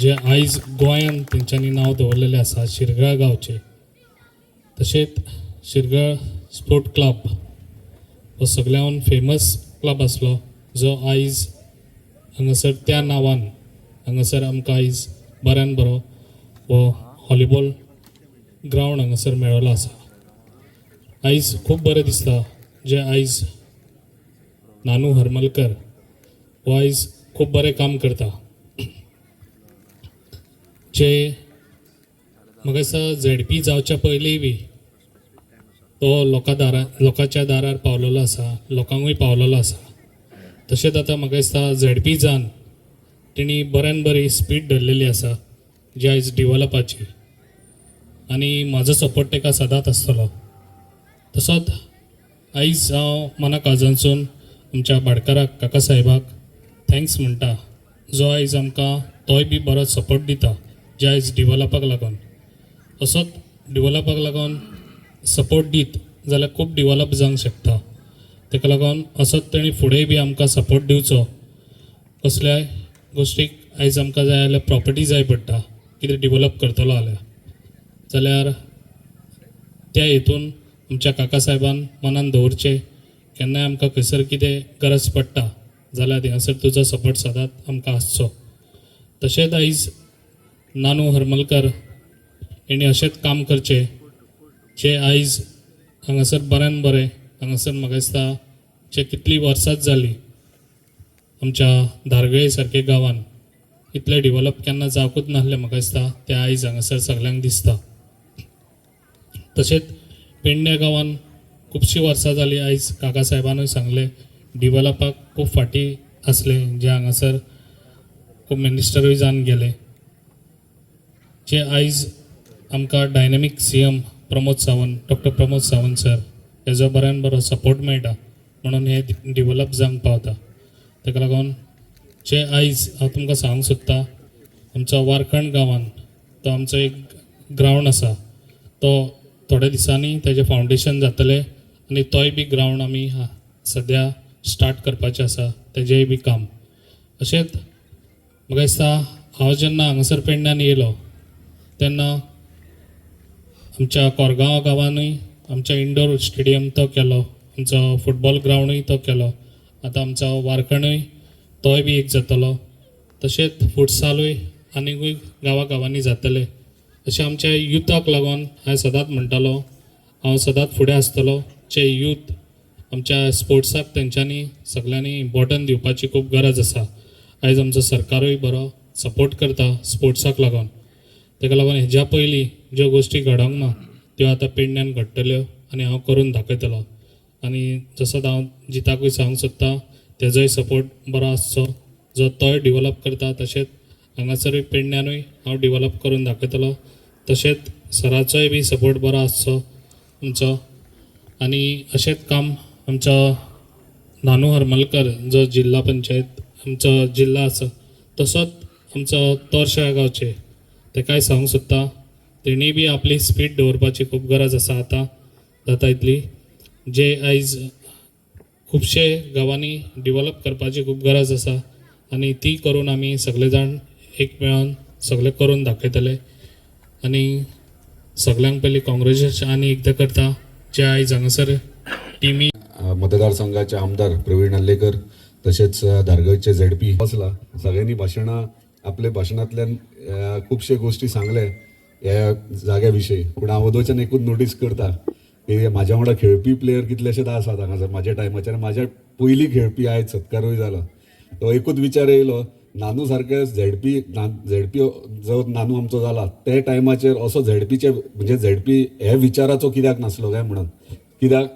जे आयज गोंयान तेंच्यांनी नांव दवरलेलें आसा शिरगाळ गांवचें. तशेंच शिरगाळ स्पोर्ट क्लब हो सगळ्यान फेमस क्लब आसलो जो आयज हांगासर त्या नांवान हांगासर आमकां आयज बऱ्यान बरो हो व्हॉलीबॉल ग्रावंड हांगासर मेळ्ळो आसा. आयज खूब बरें दिसता जे आयज नानू हरमलकर हो आयज खूब बरें काम करता. जे म्हाका दिसता ZP जावच्या पयलीं बी तो लोकांच्या दारार पावलेलो आसा, लोकांकूय पावलेलो आसा. तशेंच आतां म्हाका दिसता ZP जावन तेणी बऱ्यान बरी स्पीड धरलेली आसा जी आयज डिवेलपाची. आनी म्हाजो सपोर्ट ताका सदांच आसतलो. तसोच आयज हांव मना काळजांतसून आमच्या भाटकाराक काका साहेबाक थँक्स म्हणटा जो आयज आमकां तोय बी बरो सपोर्ट दिता जे आयज डिवेलपाक लागून. असोच डिवेलपाक लागून सपोर्ट दीत जाल्यार खूब डिवेलप जावंक शकता. ताका लागून असोच तेणी फुडेंय बी आमकां सपोर्ट दिवचो. कसल्याय गोश्टीक आयज आमकां जाय जाल्यार प्रॉपर्टी जाय पडटा कितें डिवेलप करतलो जाल्यार त्या हेतून आमच्या काका साहेबान मनान दवरचें. केन्नाय आमकां खंयसर कितें गरज पडटा जाल्यार हांगासर तुजो सपोर्ट सदांच आमकां आसचो. तशेंच आयज नानू हरमलकर हेणी अशेंच काम करचें जे आयज हांगासर बऱ्यान बरें हांगासर म्हाका दिसता जे कितलीं वर्सांच जालीं आमच्या धारगळे सारके गांवान इतलें डिवेलप केन्ना जावंकूच नासलें म्हाका दिसता तें आयज हांगासर सगळ्यांक दिसता. तशेंच पेडण्या गांवान खुबशीं वर्सां जालीं आयज काका साहेबानूय सांगलें डिवेलपाक खूब फाटीं आसलें जे हांगासर खूब मिनिस्टरूय जावन गेले. जे आयज आमकां dynamic CM doctor Pramod Sawant sir हेजो बऱ्यान बरो सपोर्ट मेळटा म्हणून हे डिवेलप जावंक पावता. ताका लागून जे आयज हांव तुमकां सांगूंक सोदतां आमच्या वारखंड गांवान तो आमचो एक ग्रावंड आसा तो थोड्या दिसांनी तेजें फावंडेशन जातलें आनी तोय बी ग्रावंड आमी सद्या स्टार्ट करपाचें आसा तेजेंय बी काम. अशेंच म्हाका दिसता हांव जेन्ना हांगासर पेडण्यान येयलो तेन्ना आमच्या कोरगांव गांवानूय आमच्या इंडोर स्टेडियम तो केलो, आमचो फुटबॉल ग्रावंडूय तो केलो, आतां आमचो वारकणूय तोय बी एक जातलो. तशेंच फुटसालूय आनिकूय गांवांनी जातले. अशें आमच्या युथाक लागून हांवें सदांच म्हणटालो हांव सदांच फुडें आसतलो. जे यूथ आमच्या स्पोर्ट्साक तेंच्यांनी सगळ्यांनी इम्पॉर्टन्स दिवपाची खूब गरज आसा. आयज आमचो सरकारूय बरो सपोर्ट करता स्पोर्ट्साक लागून. ताका लागून हेज्या पयलीं ज्यो गोश्टी घडोंक ना त्यो आतां पेडण्यान घडटल्यो आनी हांव करून दाखयतलो. आनी जसो हांव जिताकूय सांगूंक सोदता तेजोय सपोर्ट बरो आसचो. जो तोय डिवेलप करता तशेंच हांगासरूय पेडण्यानूय हांव डिवेलप करून दाखयतलो. तशेंच सराचोय बी सपोर्ट बरो आसचो आमचो. आनी अशेंच काम आमचो नानू हरमलकर जो जिल्हा पंचायत आमचो जिल्हा आसा तसोच आमचो तोरशा गांवचे ताकाय सांगूंक सोदता तेणी बी आपली स्पीड दवरपाची खूब गरज आसा. आतां जाता इतली जे आयज खुबशे गांवांनी डिवेलप करपाची खूब गरज आसा आनी ती करून आमी सगळे जाण एक मेळोन सगळे करून दाखयतले. आनी सगळ्यांक पयलीं कॉंग्रॅच्युलेशन आनी एकदां करता जे आयज हांगासर टिमी मतदारसंघाचे आमदार प्रवीण हल्लेकर तसेच धारगळचे झेडपी बसला. सगळ्यांनी भाशणां आपल्या भाशणांतल्यान खुबशे गोश्टी सांगले ह्या जाग्या विशयी. पूण हांव वदोवच्यान एकूच नोटीस करता की म्हाज्या वांगडा खेळपी प्लेयर कितलेशेच आसात हांगासर म्हाज्या टायमाचेर. म्हाज्या पयलीं खेळपी आयज सत्कारूय जाला. तो एकूच विचार येयलो नानू सारके झेडपी जो नानू आमचो जाला ते टायमाचेर असो झेडपीचे म्हणजे झेडपी हे विचाराचो कित्याक नासलो काय म्हणून. कित्याक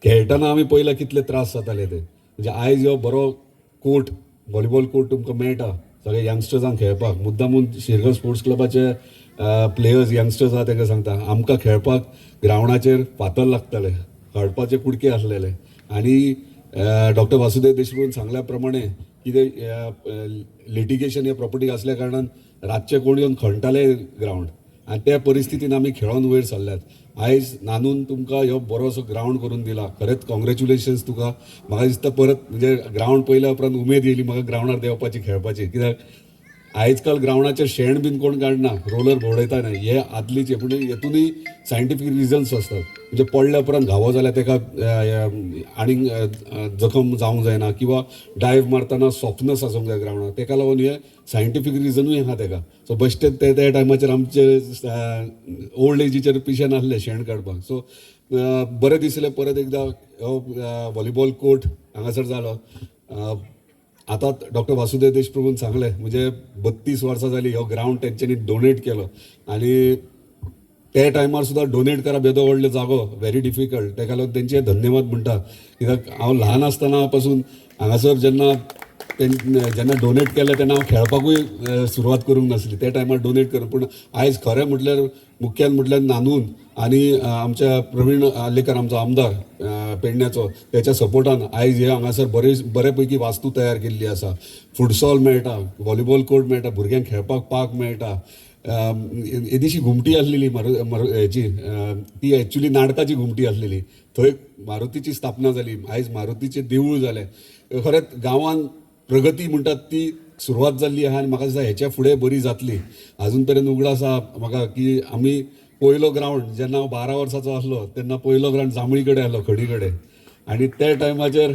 खेळटना आमी पयला कितले त्रास जाताले ते. म्हणजे आयज हो बरो कोर्ट व्हॉलीबॉल कोर्ट तुमकां मेळटा सगळे यंगस्टर्सांक खेळपाक. मुद्दामून शिरगांव स्पोर्ट्स क्लबाचे प्लेयर्स यंगस्टर्स आहा तांकां सांगता आमकां खेळपाक ग्रावंडाचेर फातर लागताले, हळपाचे कुडके आसलेले. आनी डॉक्टर वासुदेव देशमुखान सांगल्या प्रमाणे कितें लिटिगेशन हे प्रॉपर्टी असल्या कारणान रातचे कोण येवन खणटाले ग्रावंड आनी त्या परिस्थितीन आमी खेळोन वयर सरल्यात. आयज नानून तुमकां ह्यो बरोसो ग्रावंड करून दिला. खरेंच कॉंग्रॅच्युलेशन्स तुका. म्हाका दिसता परत म्हणजे ग्रावंड पयल्या उपरांत उमेद येयली म्हाका ग्रावंडार देंवपाची खेळपाची. कित्याक आयज काल ग्रावंडाचेर शेण बीन कोण काडना, रोलर भोंवडयता न्हय हे आदलीचे. पूण हेतूनय सायंटिफीक रिजन्स आसतात. म्हणजे पडल्या उपरांत घावो जाल्यार ताका आनीक जखम जावंक जायना किंवा डायव्ह मारतना सॉफ्टनस आसूंक जाय ग्रावंडार. ताका लागून हे सायंटिफीक रिजनूय आहा ताका. सो बेश्टेच त्या टायमाचेर आमचे ओल्ड एजीचेर पिशेन आसले शेण काडपाक. सो बरें दिसलें परत एकदां हो व्हॉलीबॉल कोर्ट हांगासर जालो. आतां डॉक्टर वासुदेव देशप्रभून सांगलें म्हणजे 32 वर्सां जालीं हो ग्रावंड तेंच्यांनी डोनेट केलो. आनी त्या टायमार सुद्दां डोनेट करप येदो व्हडलो जागो व्हेरी डिफिकल्ट. ताका लागून तेंचे धन्यवाद म्हणटा. कित्याक हांव ल्हान आसतना पासून हांगासर जेन्ना डोनेट केलें तेन्ना हांव खेळपाकूय सुरवात करूंक नासली. त्या टायमार डोनेट करून. पूण आयज खरें म्हटल्यार मुख्यान म्हटल्यार नानून आनी आमच्या प्रवीण हल्लेकर आमचो आमदार पेडण्याचो त्याच्या सपोर्टान आयज हे हांगासर बरेपैकी वास्तू तयार केल्ली आसा. फुटसॉल मेळटा, व्हॉलीबॉल कोर्ट मेळटा, भुरग्यांक खेळपाक पार्क मेळटा. एदिशी घुमटी आसलेली हेची ती एक्चुली नाटकाची घुमटी आसलेली. थंय मारुतीची स्थापना जाली. आयज मारुतीचें देवूळ जालें. खरेंच गांवांत प्रगती म्हणटात ती सुरवात जाल्ली आहा आनी म्हाका दिसता हेच्या फुडें बरी जातली. अजून पर्यंत उगडो आसा म्हाका की आमी पयलो ग्रावंड जेन्ना हांव 12 वर्साचो आसलो तेन्ना पयलो ग्रावंड जांबळी कडेन आसलो खडी कडेन. आनी त्या टायमाचेर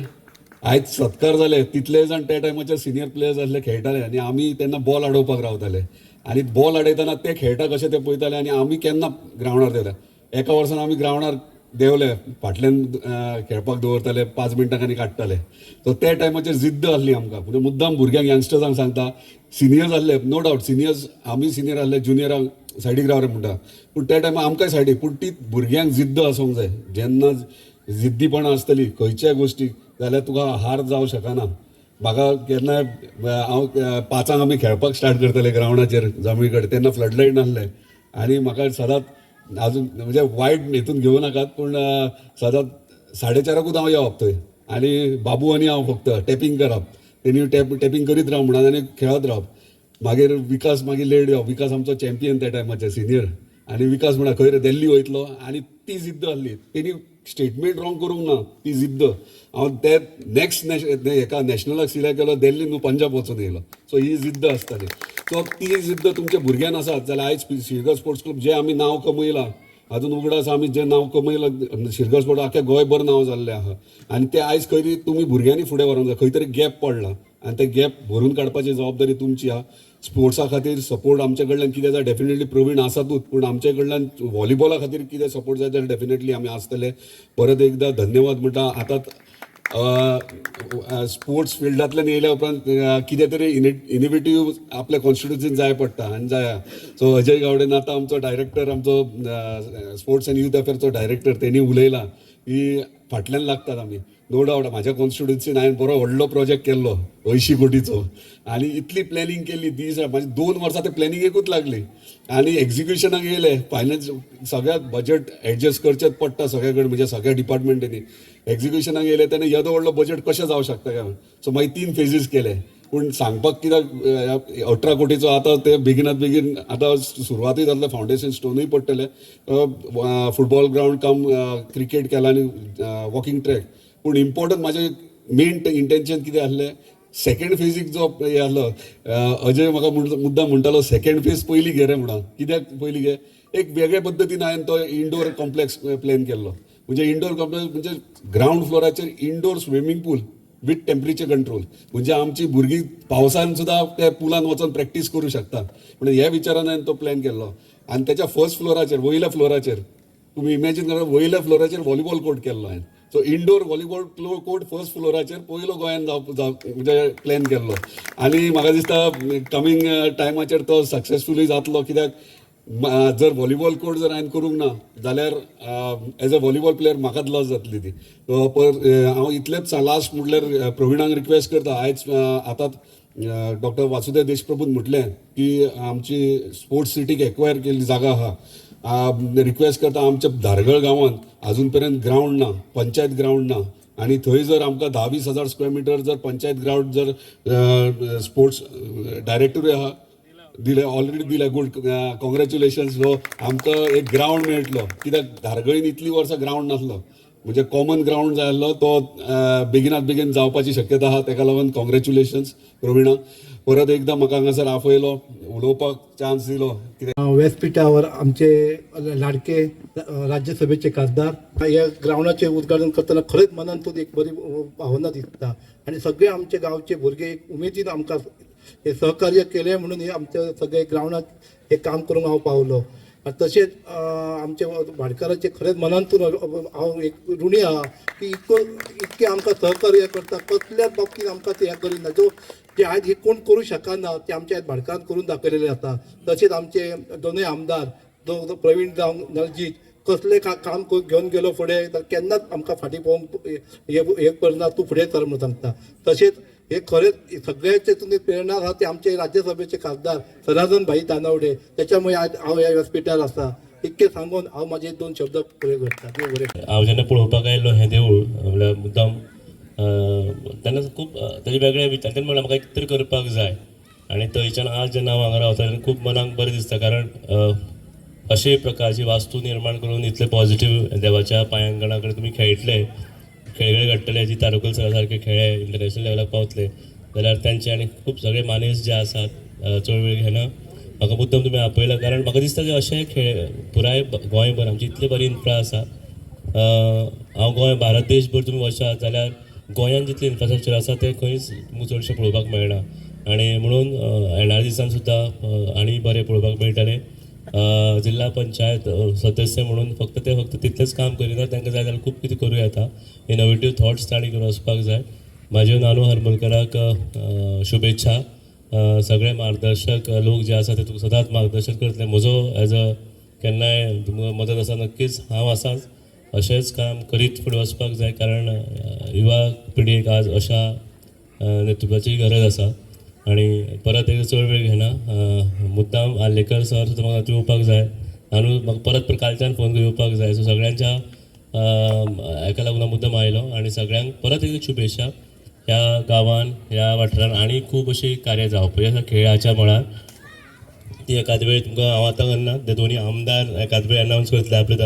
आयज सत्कार जाले तितले जाण त्या टायमाचेर सिनियर प्लेयर्स आसले खेळटाले आनी आमी तेन्ना बॉल आडोवपाक रावताले. आनी बॉल आडयतना ते खेळटा कशें ते पळयताले आनी आमी केन्ना ग्रावंडार देवले. एका वर्सान आमी ग्रावंडार देवले फाटल्यान खेळपाक दवरताले 5 मिनटांनी काडटाले. सो त्या टायमाचेर जिद्द आसली आमकां. म्हणजे मुद्दाम भुरग्यांक यंगस्टर्सांक सांगता सिनियर्स आसले नो डावट सिनियर्स आमी सिनियर आसले ज्युनियरांक सायडीक रावरे म्हणटा. पूण त्या टायमार आमकांय सायडीक. पूण ती भुरग्यांक जिद्द आसूंक जाय. जेन्ना जिद्दीपणां आसतली खंयच्याय गोश्टीक जाल्यार तुका हार जावं शकना. म्हाका केन्नाय हांव 5 आमी खेळपाक स्टार्ट करताले ग्रावंडाचेर जांबळी कडेन तेन्ना फ्लडलायट नासले. आनी म्हाका सदांच अजून म्हणजे वायट हेतून घेवं नाकात पूण सदांच 4:30 हांव येवप थंय आनी बाबू आनी हांव फक्त टॅपिंग करप. तेणी टॅपिंग करीत राव म्हणून आनी खेळत रावप. मागीर विकास मागीर लेट येवप. विकास आमचो चॅम्पियन त्या टायमाचेर सिनियर. आनी विकास म्हणा खंय रे दिल्ली वयतलो आनी ती जिद्द आसली. तेणी स्टेटमेंट रॉंग करूंक ना ती जिद्द हांव ते नेक्स्ट हेका नॅशनलाक सिलेक्ट केलो दिल्ली न्हू पंजाब वचून येयलो सो ही जिद्द आसताली सो ती जिद्द तुमच्या भुरग्यान आसात जाल्यार आयज शिरगांव स्पोर्ट्स क्लब जे आमी नांव कमयलां अजून उगडास आमी जे नांव कमयलां शिरगांव स्पोर्ट आख्या गोंयभर नांव जाल्लें आहा आनी ते आयज खंय तरी तुमी भुरग्यांनी फुडें व्हरूंक जाय खंय तरी गॅप पडला आनी ते गॅप भरून काडपाची जबाबदारी तुमची आहा स्पोर्ट्सा खातीर सपोर्ट आमचे कडल्यान कितें जाय डेफिनेटली प्रवीण आसातूच पूण आमचे कडल्यान व्हॉलीबॉला खातीर कितें सपोर्ट जाय जाल्यार डेफिनेटली आमी आसतले परत एकदां धन्यवाद म्हणटा आतां स्पोर्ट्स फिल्डांतल्यान येयल्या उपरांत कितें तरी इनोवेटीव आपल्या कॉन्स्टिट्युन्सीन जाय पडटा आनी जाया सो अजय गावडेन आतां आमचो डायरेक्टर आमचो स्पोर्ट्स एंड यूथ अफेअर्सचो डायरेक्टर तेणी उलयला की फाटल्यान लागतात आमी नो डावट म्हाज्या कॉन्स्टिट्युन्सीन हांवें बरो व्हडलो प्रोजेक्ट केल्लो 80 कोटीचो आनी इतली प्लॅनिंग केल्ली दीस म्हाजी 2 वर्सां ते प्लॅनिंगेकूच लागली आनी एक्झिक्युशनाक येयले फायनान्स सगळ्यात बजेट एडजस्ट करचेच पडटा सगळे कडेन म्हणजे सगळ्या डिपार्टमेंटांनी एक्झिक्युशनाक येयले तेन्ना येदो व्हडलो बजेट कशें जावं शकता काय सो मागीर 3 फेजीस केले पूण सांगपाक कित्याक 18 कोटीचो आतां ते बेगिनात बेगीन आतां सुरवातूय जातले फावंडेशन स्टोनूय पडटले फुटबॉल ग्रावंड कम क्रिकेट केला आनी वॉकिंग ट्रॅक पूण इम्पॉर्टंट म्हाजें मेन इंटेंशन कितें आसलें सेकंड फेजीक जो हे आसलो अजय म्हाका मुद्दाम म्हणटालो सेकंड फेज पयली घे रे म्हणून कित्याक पयली घे एक वेगळे पद्दतीन हांवें तो इंडोर कॉम्प्लेक्स प्लॅन केल्लो म्हणजे इंडोर कॉम्प्लेक्स म्हणजे ग्रावंड फ्लोराचेर indoor swimming pool with temperature control म्हणजे आमची भुरगीं पावसान सुद्दां त्या पुलान वचून प्रॅक्टीस करूं शकता म्हणजे ह्या विचारान हांवें तो प्लॅन केल्लो आनी त्याच्या फर्स्ट फ्लोराचेर वयल्या फ्लोराचेर तुम्ही इमॅजिन करा वयल्या फ्लोराचेर व्हॉलीबॉल कोर्ट केल्लो हांवें so indoor volleyball court first फ्लोराचेर पयलो गोंयान म्हणजे प्लॅन केल्लो आनी म्हाका दिसता कमींग टायमाचेर तो सक्सेसफुली जातलो कित्याक जर व्हॉलीबॉल कोर्ट जर हांवें करूंक ना जाल्यार एज अ व्हॉलीबॉल प्लेयर म्हाकाच लॉस जातली ती हांव इतलेंच लास्ट म्हटल्यार प्रवीणाक रिक्वेस्ट करता आयज आतांच डॉक्टर वासुदेव देशप्रभून म्हटलें की आमची स्पोर्ट्स सिटीक एक्वायर केल्ली जागा आहा रिक्वेस्ट करता आमच्या धारगळ गांवांत अजून पर्यंत ग्रावंड ना पंचायत ग्रावंड ना आनी थंय जर आमकां 10-20 हजार स्क्वेअर मिटर जर पंचायत ग्रावंड जर स्पोर्ट्स डायरेक्टरूय आहा दिले ऑलरेडी दिले गुड कॉंग्रॅच्युलेशन्स सो आमकां एक ग्रावंड मेळटलो कित्याक धारगळीन इतलीं वर्सां ग्रावंड नासलो म्हणजे कॉमन ग्रावंड जाय आसलो तो बेगिनात बेगीन जावपाची शक्यता आहा ताका लागून कॉंग्रॅच्युलेशन्स प्रवीणा परत एकदां म्हाका हांगासर आफयलो उलोवपाक चान्स दिलो व्यासपीठावर आमचे लाडके राज्यसभेचे खासदार ह्या ग्रावंडाचे उद्घाटन करतना खरेंच मनांतून एक बरी भावना दिसता आणि सगळे आमचे गावचे भुरगे एक उमेदीन आमकां हे सहकार्य केले म्हणून हे आमचे सगळे ग्रावंडात हे काम करूंक हांव पावलो तशेंच आमचे भाटकाराचे खरेंच मनांतून हांव एक ऋणी आहा की इतके आमकां सहकार्य करता कसल्याच बाबतींत आमकां ते हें करिना जो जे आयज हे कोण करूं शकना ते आमच्या आयज भाटकारान करून दाखयलेले आसा तशेंच आमचे दोनूय आमदार जो प्रवीण जावं नलजीत कसले काम घेवन गेलो फुडें केन्नाच आमकां फाटीं पळोवंक हे करना तूं फुडें चल म्हणून सांगता तशेंच हे खरेंच सगळ्याचे तुमी प्रेरणा आहा ते आमचे राज्यसभेचे खासदार सनातन भाई दानवडे त्याच्यामुळे आज हांव ह्या व्यासपीठार आसा इतके सांगून हांव म्हाजे 2 शब्द पुरे करता हांव जेन्ना पळोवपाक आयलो हें देवूळ म्हणल्यार मुद्दाम तेन्ना खूब तेजे वेगळे विचार तेन्ना म्हणल्यार म्हाका एक तरी करपाक जाय आनी थंयच्यान आज जेन्ना हांव हांगा रावता तेन्ना खूब मनाक बरें दिसता कारण अशे प्रकारची वास्तू निर्माण करून इतले पॉझिटीव देवाच्या पांयांगणा कडेन तुमी खेळटले खेळगडे घडटले जी तारकल सारके खेळ इंटरनॅशनल लेवलाक पावतले जाल्यार तेंचे आनी खूब सगळे मानेस जे आसात चळवळी घेना म्हाका मुद्दम तुमी आपयला कारण म्हाका दिसता की अशे खेळ पुराय गोंयभर आमची इतली बरी इन्फ्रा आसा हांव गोंय भारत देशभर तुमी वचात जाल्यार गोंयांत जितले इन्फ्रास्ट्रक्चर आसा ते खंयच चडशें पळोवपाक मेळना आनी म्हणून येणाऱ्या दिसान सुद्दां आनी बरें पळोवपाक मेळटलें जिल्हा पंचायत सदस्य म्हणून फक्त तितलेंच काम करिना तांकां जाय जाल्यार खूब कितें करूं येता इनोवेटीव थॉट्स तांणी घेवन वचपाक जाय म्हाज्यो नानू हरमलकराक शुभेच्छा सगळे मार्गदर्शक लोक जे आसा ते तुका सदांच मार्गदर्शन करतले म्हजो एज अ केन्नाय मदत आसा नक्कीच हांव आसाच अशेंच काम करीत फुडें वचपाक जाय कारण युवा पिढीक आज अशा नेतृत्वाची गरज आसा आणि परत एक चड वेळ घेना मुद्दाम आलेकर सर सुद्दां म्हाका येवपाक जाय नानू म्हाका परत कालच्यान फोन करून येवपाक जाय सो सगळ्यांच्या हेका लागून मुद्दाम आयलो आनी सगळ्यांक परत एक शुभेच्छा ह्या गांवान ह्या वाठारान आनी खूब अशी कार्य जावपाची आसा खेळाच्या मळार ती एखाद वेळ तुमकां हांव आतां करना ते दोन्ही आमदार एखाद वेळ अनावन्स करतले आपले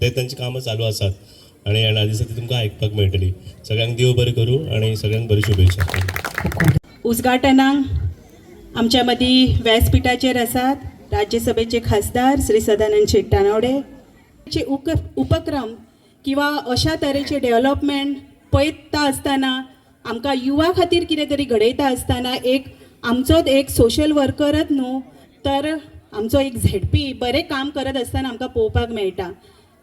ते तांची कामां चालू आसात आनी येणा दिसा ती तुमकां आयकपाक मेळटली. सगळ्यांक देव बरें करूं आनी सगळ्यांक बरी शुभेच्छा. उद्घाटनाक आमच्या मदीं व्यासपीठाचेर आसात राज्यसभेचे खासदार श्री सदानंद शेट तानावडे. चे उपक्रम किंवा अशा तरेचे डेव्हलपमेंट पळयता आसतना आमकां युवा खातीर कितें तरी घडयता आसतना आमचोच एक सोशल वर्करच न्हू तर आमचो एक झेडपी बरें काम करत आसतना आमकां पळोवपाक मेळटा.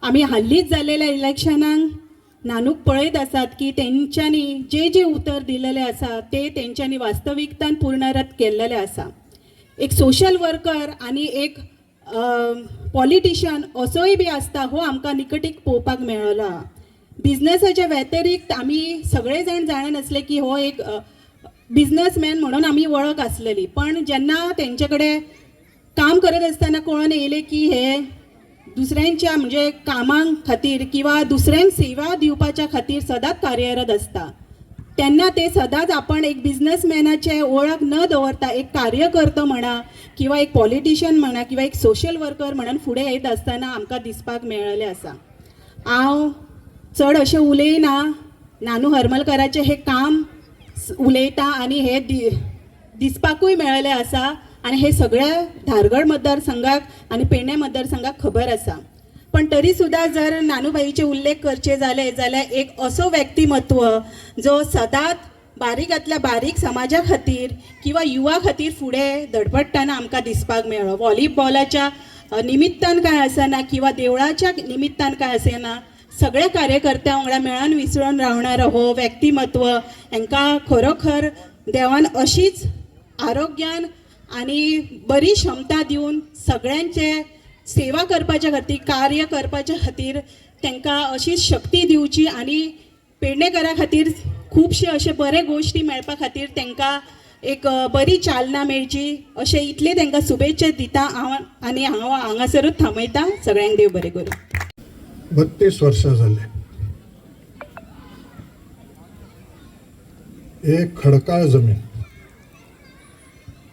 आमी हाल्लीच जाल्लेल्या इलेक्शनाक नानूक पळयत आसात की तेंच्यांनी जे उतर दिलेले आसा ते तेंच्यांनी वास्तविकतान पूर्णरत केल्लेले आसा. एक सोशल वर्कर आनी एक पॉलिटिशियन असोय बी आसता हो आमकां निकटीक पळोवपाक मेळ्ळो. बिझनसाच्या व्यतिरिक्त आमी सगळे जाण जाणत आसले की हो एक बिझनसमॅन म्हणून आमी वळख आसलेली, पण जेन्ना तेंचे कडेन काम करत आसतना कळून येयलें की हे दुसऱ्यांच्या म्हणजे कामां खातीर किंवा दुसऱ्यांक सेवा दिवपाच्या खातीर सदांच कार्यरत आसता, तेन्ना ते सदांच आपण एक बिझनसमॅनाचे वळख न दवरता एक कार्यकर्तो म्हणा किंवा एक पॉलिटिशियन म्हणा किंवा एक सोशल वर्कर म्हणून फुडें येत आसतना आमकां दिसपाक मेळ्ळेलें आसा. हांव चड अशें उलयना, नानू हरमलकराचें हें काम उलयता आनी हे दिसपाकूय मेळ्ळेलें आसा आनी हे सगळ्या धारगड मतदारसंघाक आनी पेडणे मतदारसंघाक खबर आसा. पण तरी सुद्दां जर नानूबाईचे उल्लेख करचे जाले जाल्यार एक असो व्यक्तिमत्व जो सदांच बारीकांतल्या बारीक समाजा खातीर किंवा युवा खातीर फुडें धडपडटाना आमकां दिसपाक मेळ्ळो. व्हॉलीबॉलाच्या निमित्तान काय आसना किंवा देवळाच्या निमित्तान काय आसना, सगळ्या कार्यकर्त्यां वांगडा मेळून विसळून रावणारो हो व्यक्तिमत्व हांकां खरोखर देवान अशीच आरोग्यान आनी बरी क्षमता दिवन सगळ्यांचे सेवा करपाच्या खातीर कार्य करपाच्या खातीर तांकां अशीच शक्ती दिवची आनी पेडणेकरां खातीर खुबशे अशे बरे गोश्टी मेळपा खातीर तांकां एक बरी चालना मेळची अशें इतले तांकां शुभेच्छा दिता हांव आनी हांव हांगासरूच थांबयता. सगळ्यांक देव बरें करूं. 32 वर्षां जाले. एक खडकाळ जमीन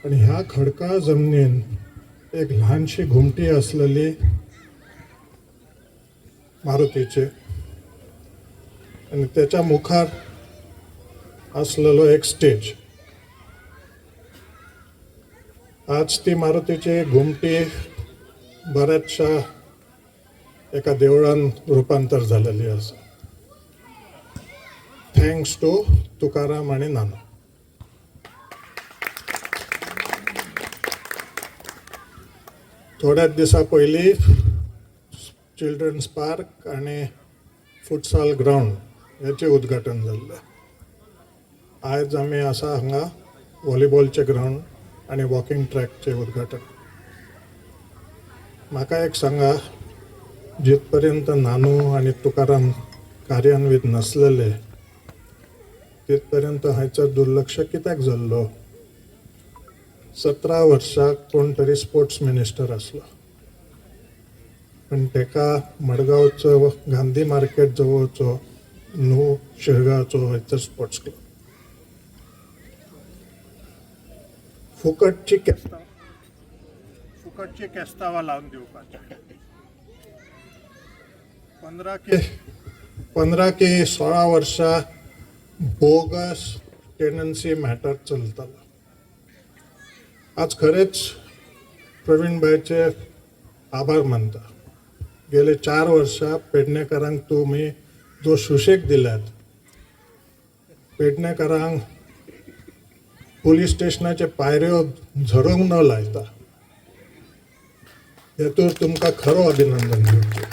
आणि ह्या खडकाळ जमनीन एक ल्हानशी घुमटी असलेली मारुतीचे आणि त्याच्या मुखार असलेलो एक स्टेज. आज ती मारुतीची घुमटी बऱ्याचशा एका देवळान रूपांतर झालेली आसा. थँक्स टू तुकाराम आणि नानू. थोड्याच दिसा पयलीं चिल्ड्रन्स पार्क आणि फुटसाल ग्राउंड याचे उद्घाटन जाल्लें. आयज आमी आसा हांगा व्हॉलीबॉलचे ग्राउंड आणि वॉकिंग ट्रॅकचे उद्घाटन. म्हाका एक सांगा, जिथपर्यंत नानू आणि तुकाराम कार्यान्वित नसलेले तिथपर्यंत हायचं दुर्लक्ष कित्याक जाल्लो? 17 वर्सां कोण तरी स्पोर्ट्स मिनिस्टर आसलो, पण तेका मडगांवचो गांधी मार्केट जवळचो न्हू शिरगांवचो हायचं स्पोर्ट्स क्लब फुकटची केस्तांवां लावन दिवपाची. 15 के 16 वर्सां बोगस टेनन्सी मॅटर चलतालो. आज खरेंच प्रवीणबाईचे आभार मानता. गेले 4 वर्सां पेडणेकरांक तुम्ही जो सुशेग दिल्यात, पेडणेकरांक पुलीस स्टेशनाचे पायऱ्यो झरोंक न लायता, हेतूर तुमकां खरो अभिनंदन दिवचें.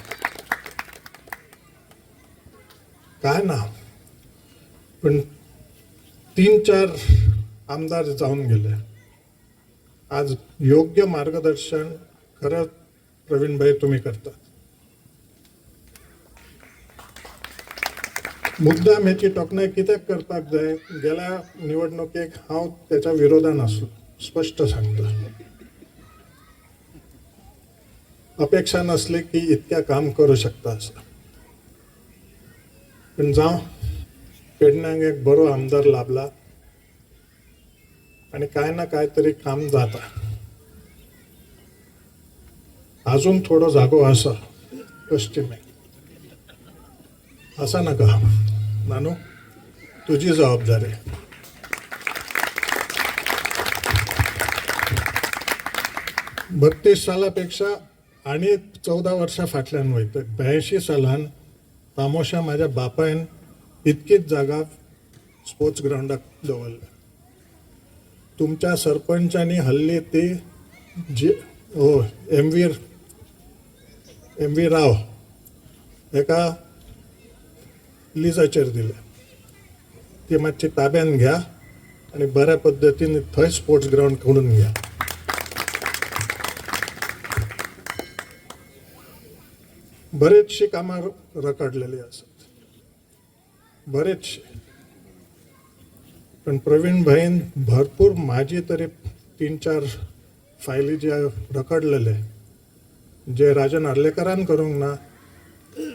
काय ना, पण 3-4 आमदार जाऊन गेले. आज योग्य मार्गदर्शन खरंच प्रवीणभाई तुम्ही करतात. मुद्दाम हेची तोखणाय कित्याक करपाक जाय? गेल्या निवडणुकेक हांव त्याच्या विरोधान आसलो, स्पष्ट सांगता. अपेक्षा नसली की इतक्या काम करू शकता असं, पण जावं पेडण्याक एक बरो आमदार लाभला आणि काय ना काय तरी काम जाता. अजून थोडो जागो आसा पश्चिमेक. असा नका नानू, तुझी जबाबदारी. 32 सालापेक्षा आणि 14 वर्सां फाटल्यान वयता. 82 सालान तामोशा म्हाज्या बापायन इतकीच जागा स्पोर्ट्स ग्राउंडाक दवरल्या. तुमच्या सरपंचांनी हल्ली ती एम व्ही राव एका लिजाचेर दिले. ती मातशी ताब्यान घ्या आणि बऱ्या पद्दतीन थंय स्पोर्ट्स ग्राउंड करून घ्या. बरेचशी कामां रखडलेली असतात, बरेचशी. पण प्रवीण भाईन भरपूर माझी तरी 3-4 फायली जे रखडलेले, जे राजन आर्लेकरान करूंक ना,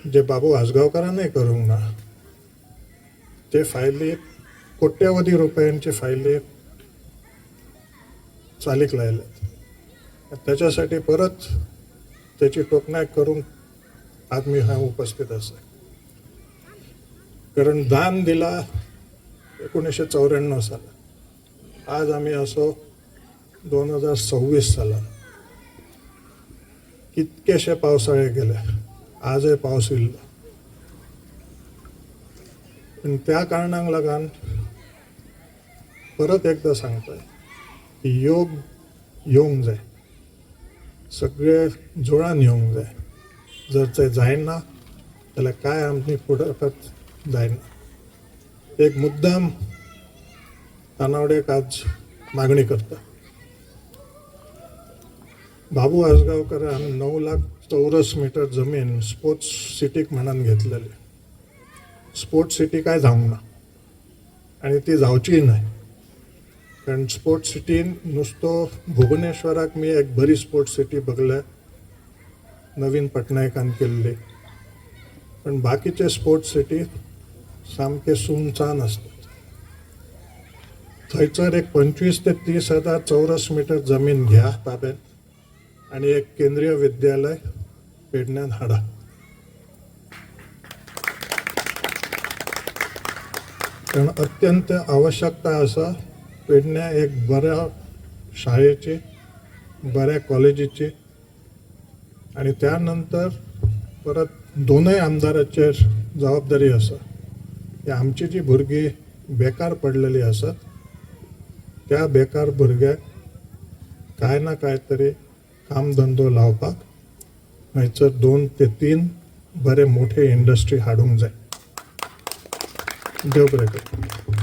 जे बाबू आसगांवकारानय करूंक ना, ते फायली कोट्यवधी रुपयांची फायली चालीक लायल्यात. त्याच्यासाठी परत त्याची तोखणाय करूंक आज मी हा उपस्थित असा. कारण दान दिला 1994 साला. आज आम्ही असो 2026 साला. कितकेशे पावसाळे गेले, आजय पावस इल्लो. पण त्या कारणाक लागून परत एकदा सांगताय की योग येवंक जाय, सगळे जुळान येवंक जाय. जर ते जायना जाल्यार काय आमची फुडारपाक जायना. एक मुद्दाम तानावडेक आज मागणी करता. बाबू आसगांवकारान 9 लाख चौरस मीटर जमीन स्पोर्ट्स सिटीक म्हणून घेतलेली. स्पोर्ट्स सिटी काय जावंक ना आणि ती जावचीय नाही. कारण स्पोर्ट्स सिटीन नुसतो भुवनेश्वराक मी एक बरी स्पोर्ट्स सिटी बघल्या, नवीन पटनायकान केल्ली. पण बाकीचे स्पोर्ट्स सिटी सामके सुनसान असतात. थंयसर एक 25 ते 30 हजार चौरस मीटर जमीन घ्या ताब्यात आणि एक केंद्रीय विद्यालय पेडण्यान हाडा. कारण अत्यंत आवश्यकता आसा पेडण्या एक बऱ्या शाळेची, बऱ्या कॉलेजीची. आणि त्यानंतर परत दोनय आमदाराचेर जबाबदारी आसा की आमची जी भुरगीं बेकार पडलेली आसात त्या बेकार भुरग्याक काय ना काय तरी कामधंदो लावपाक थंयसर 2 ते 3 बरे मोठे इंडस्ट्री हाडूंक जाय. देव बरें करूं.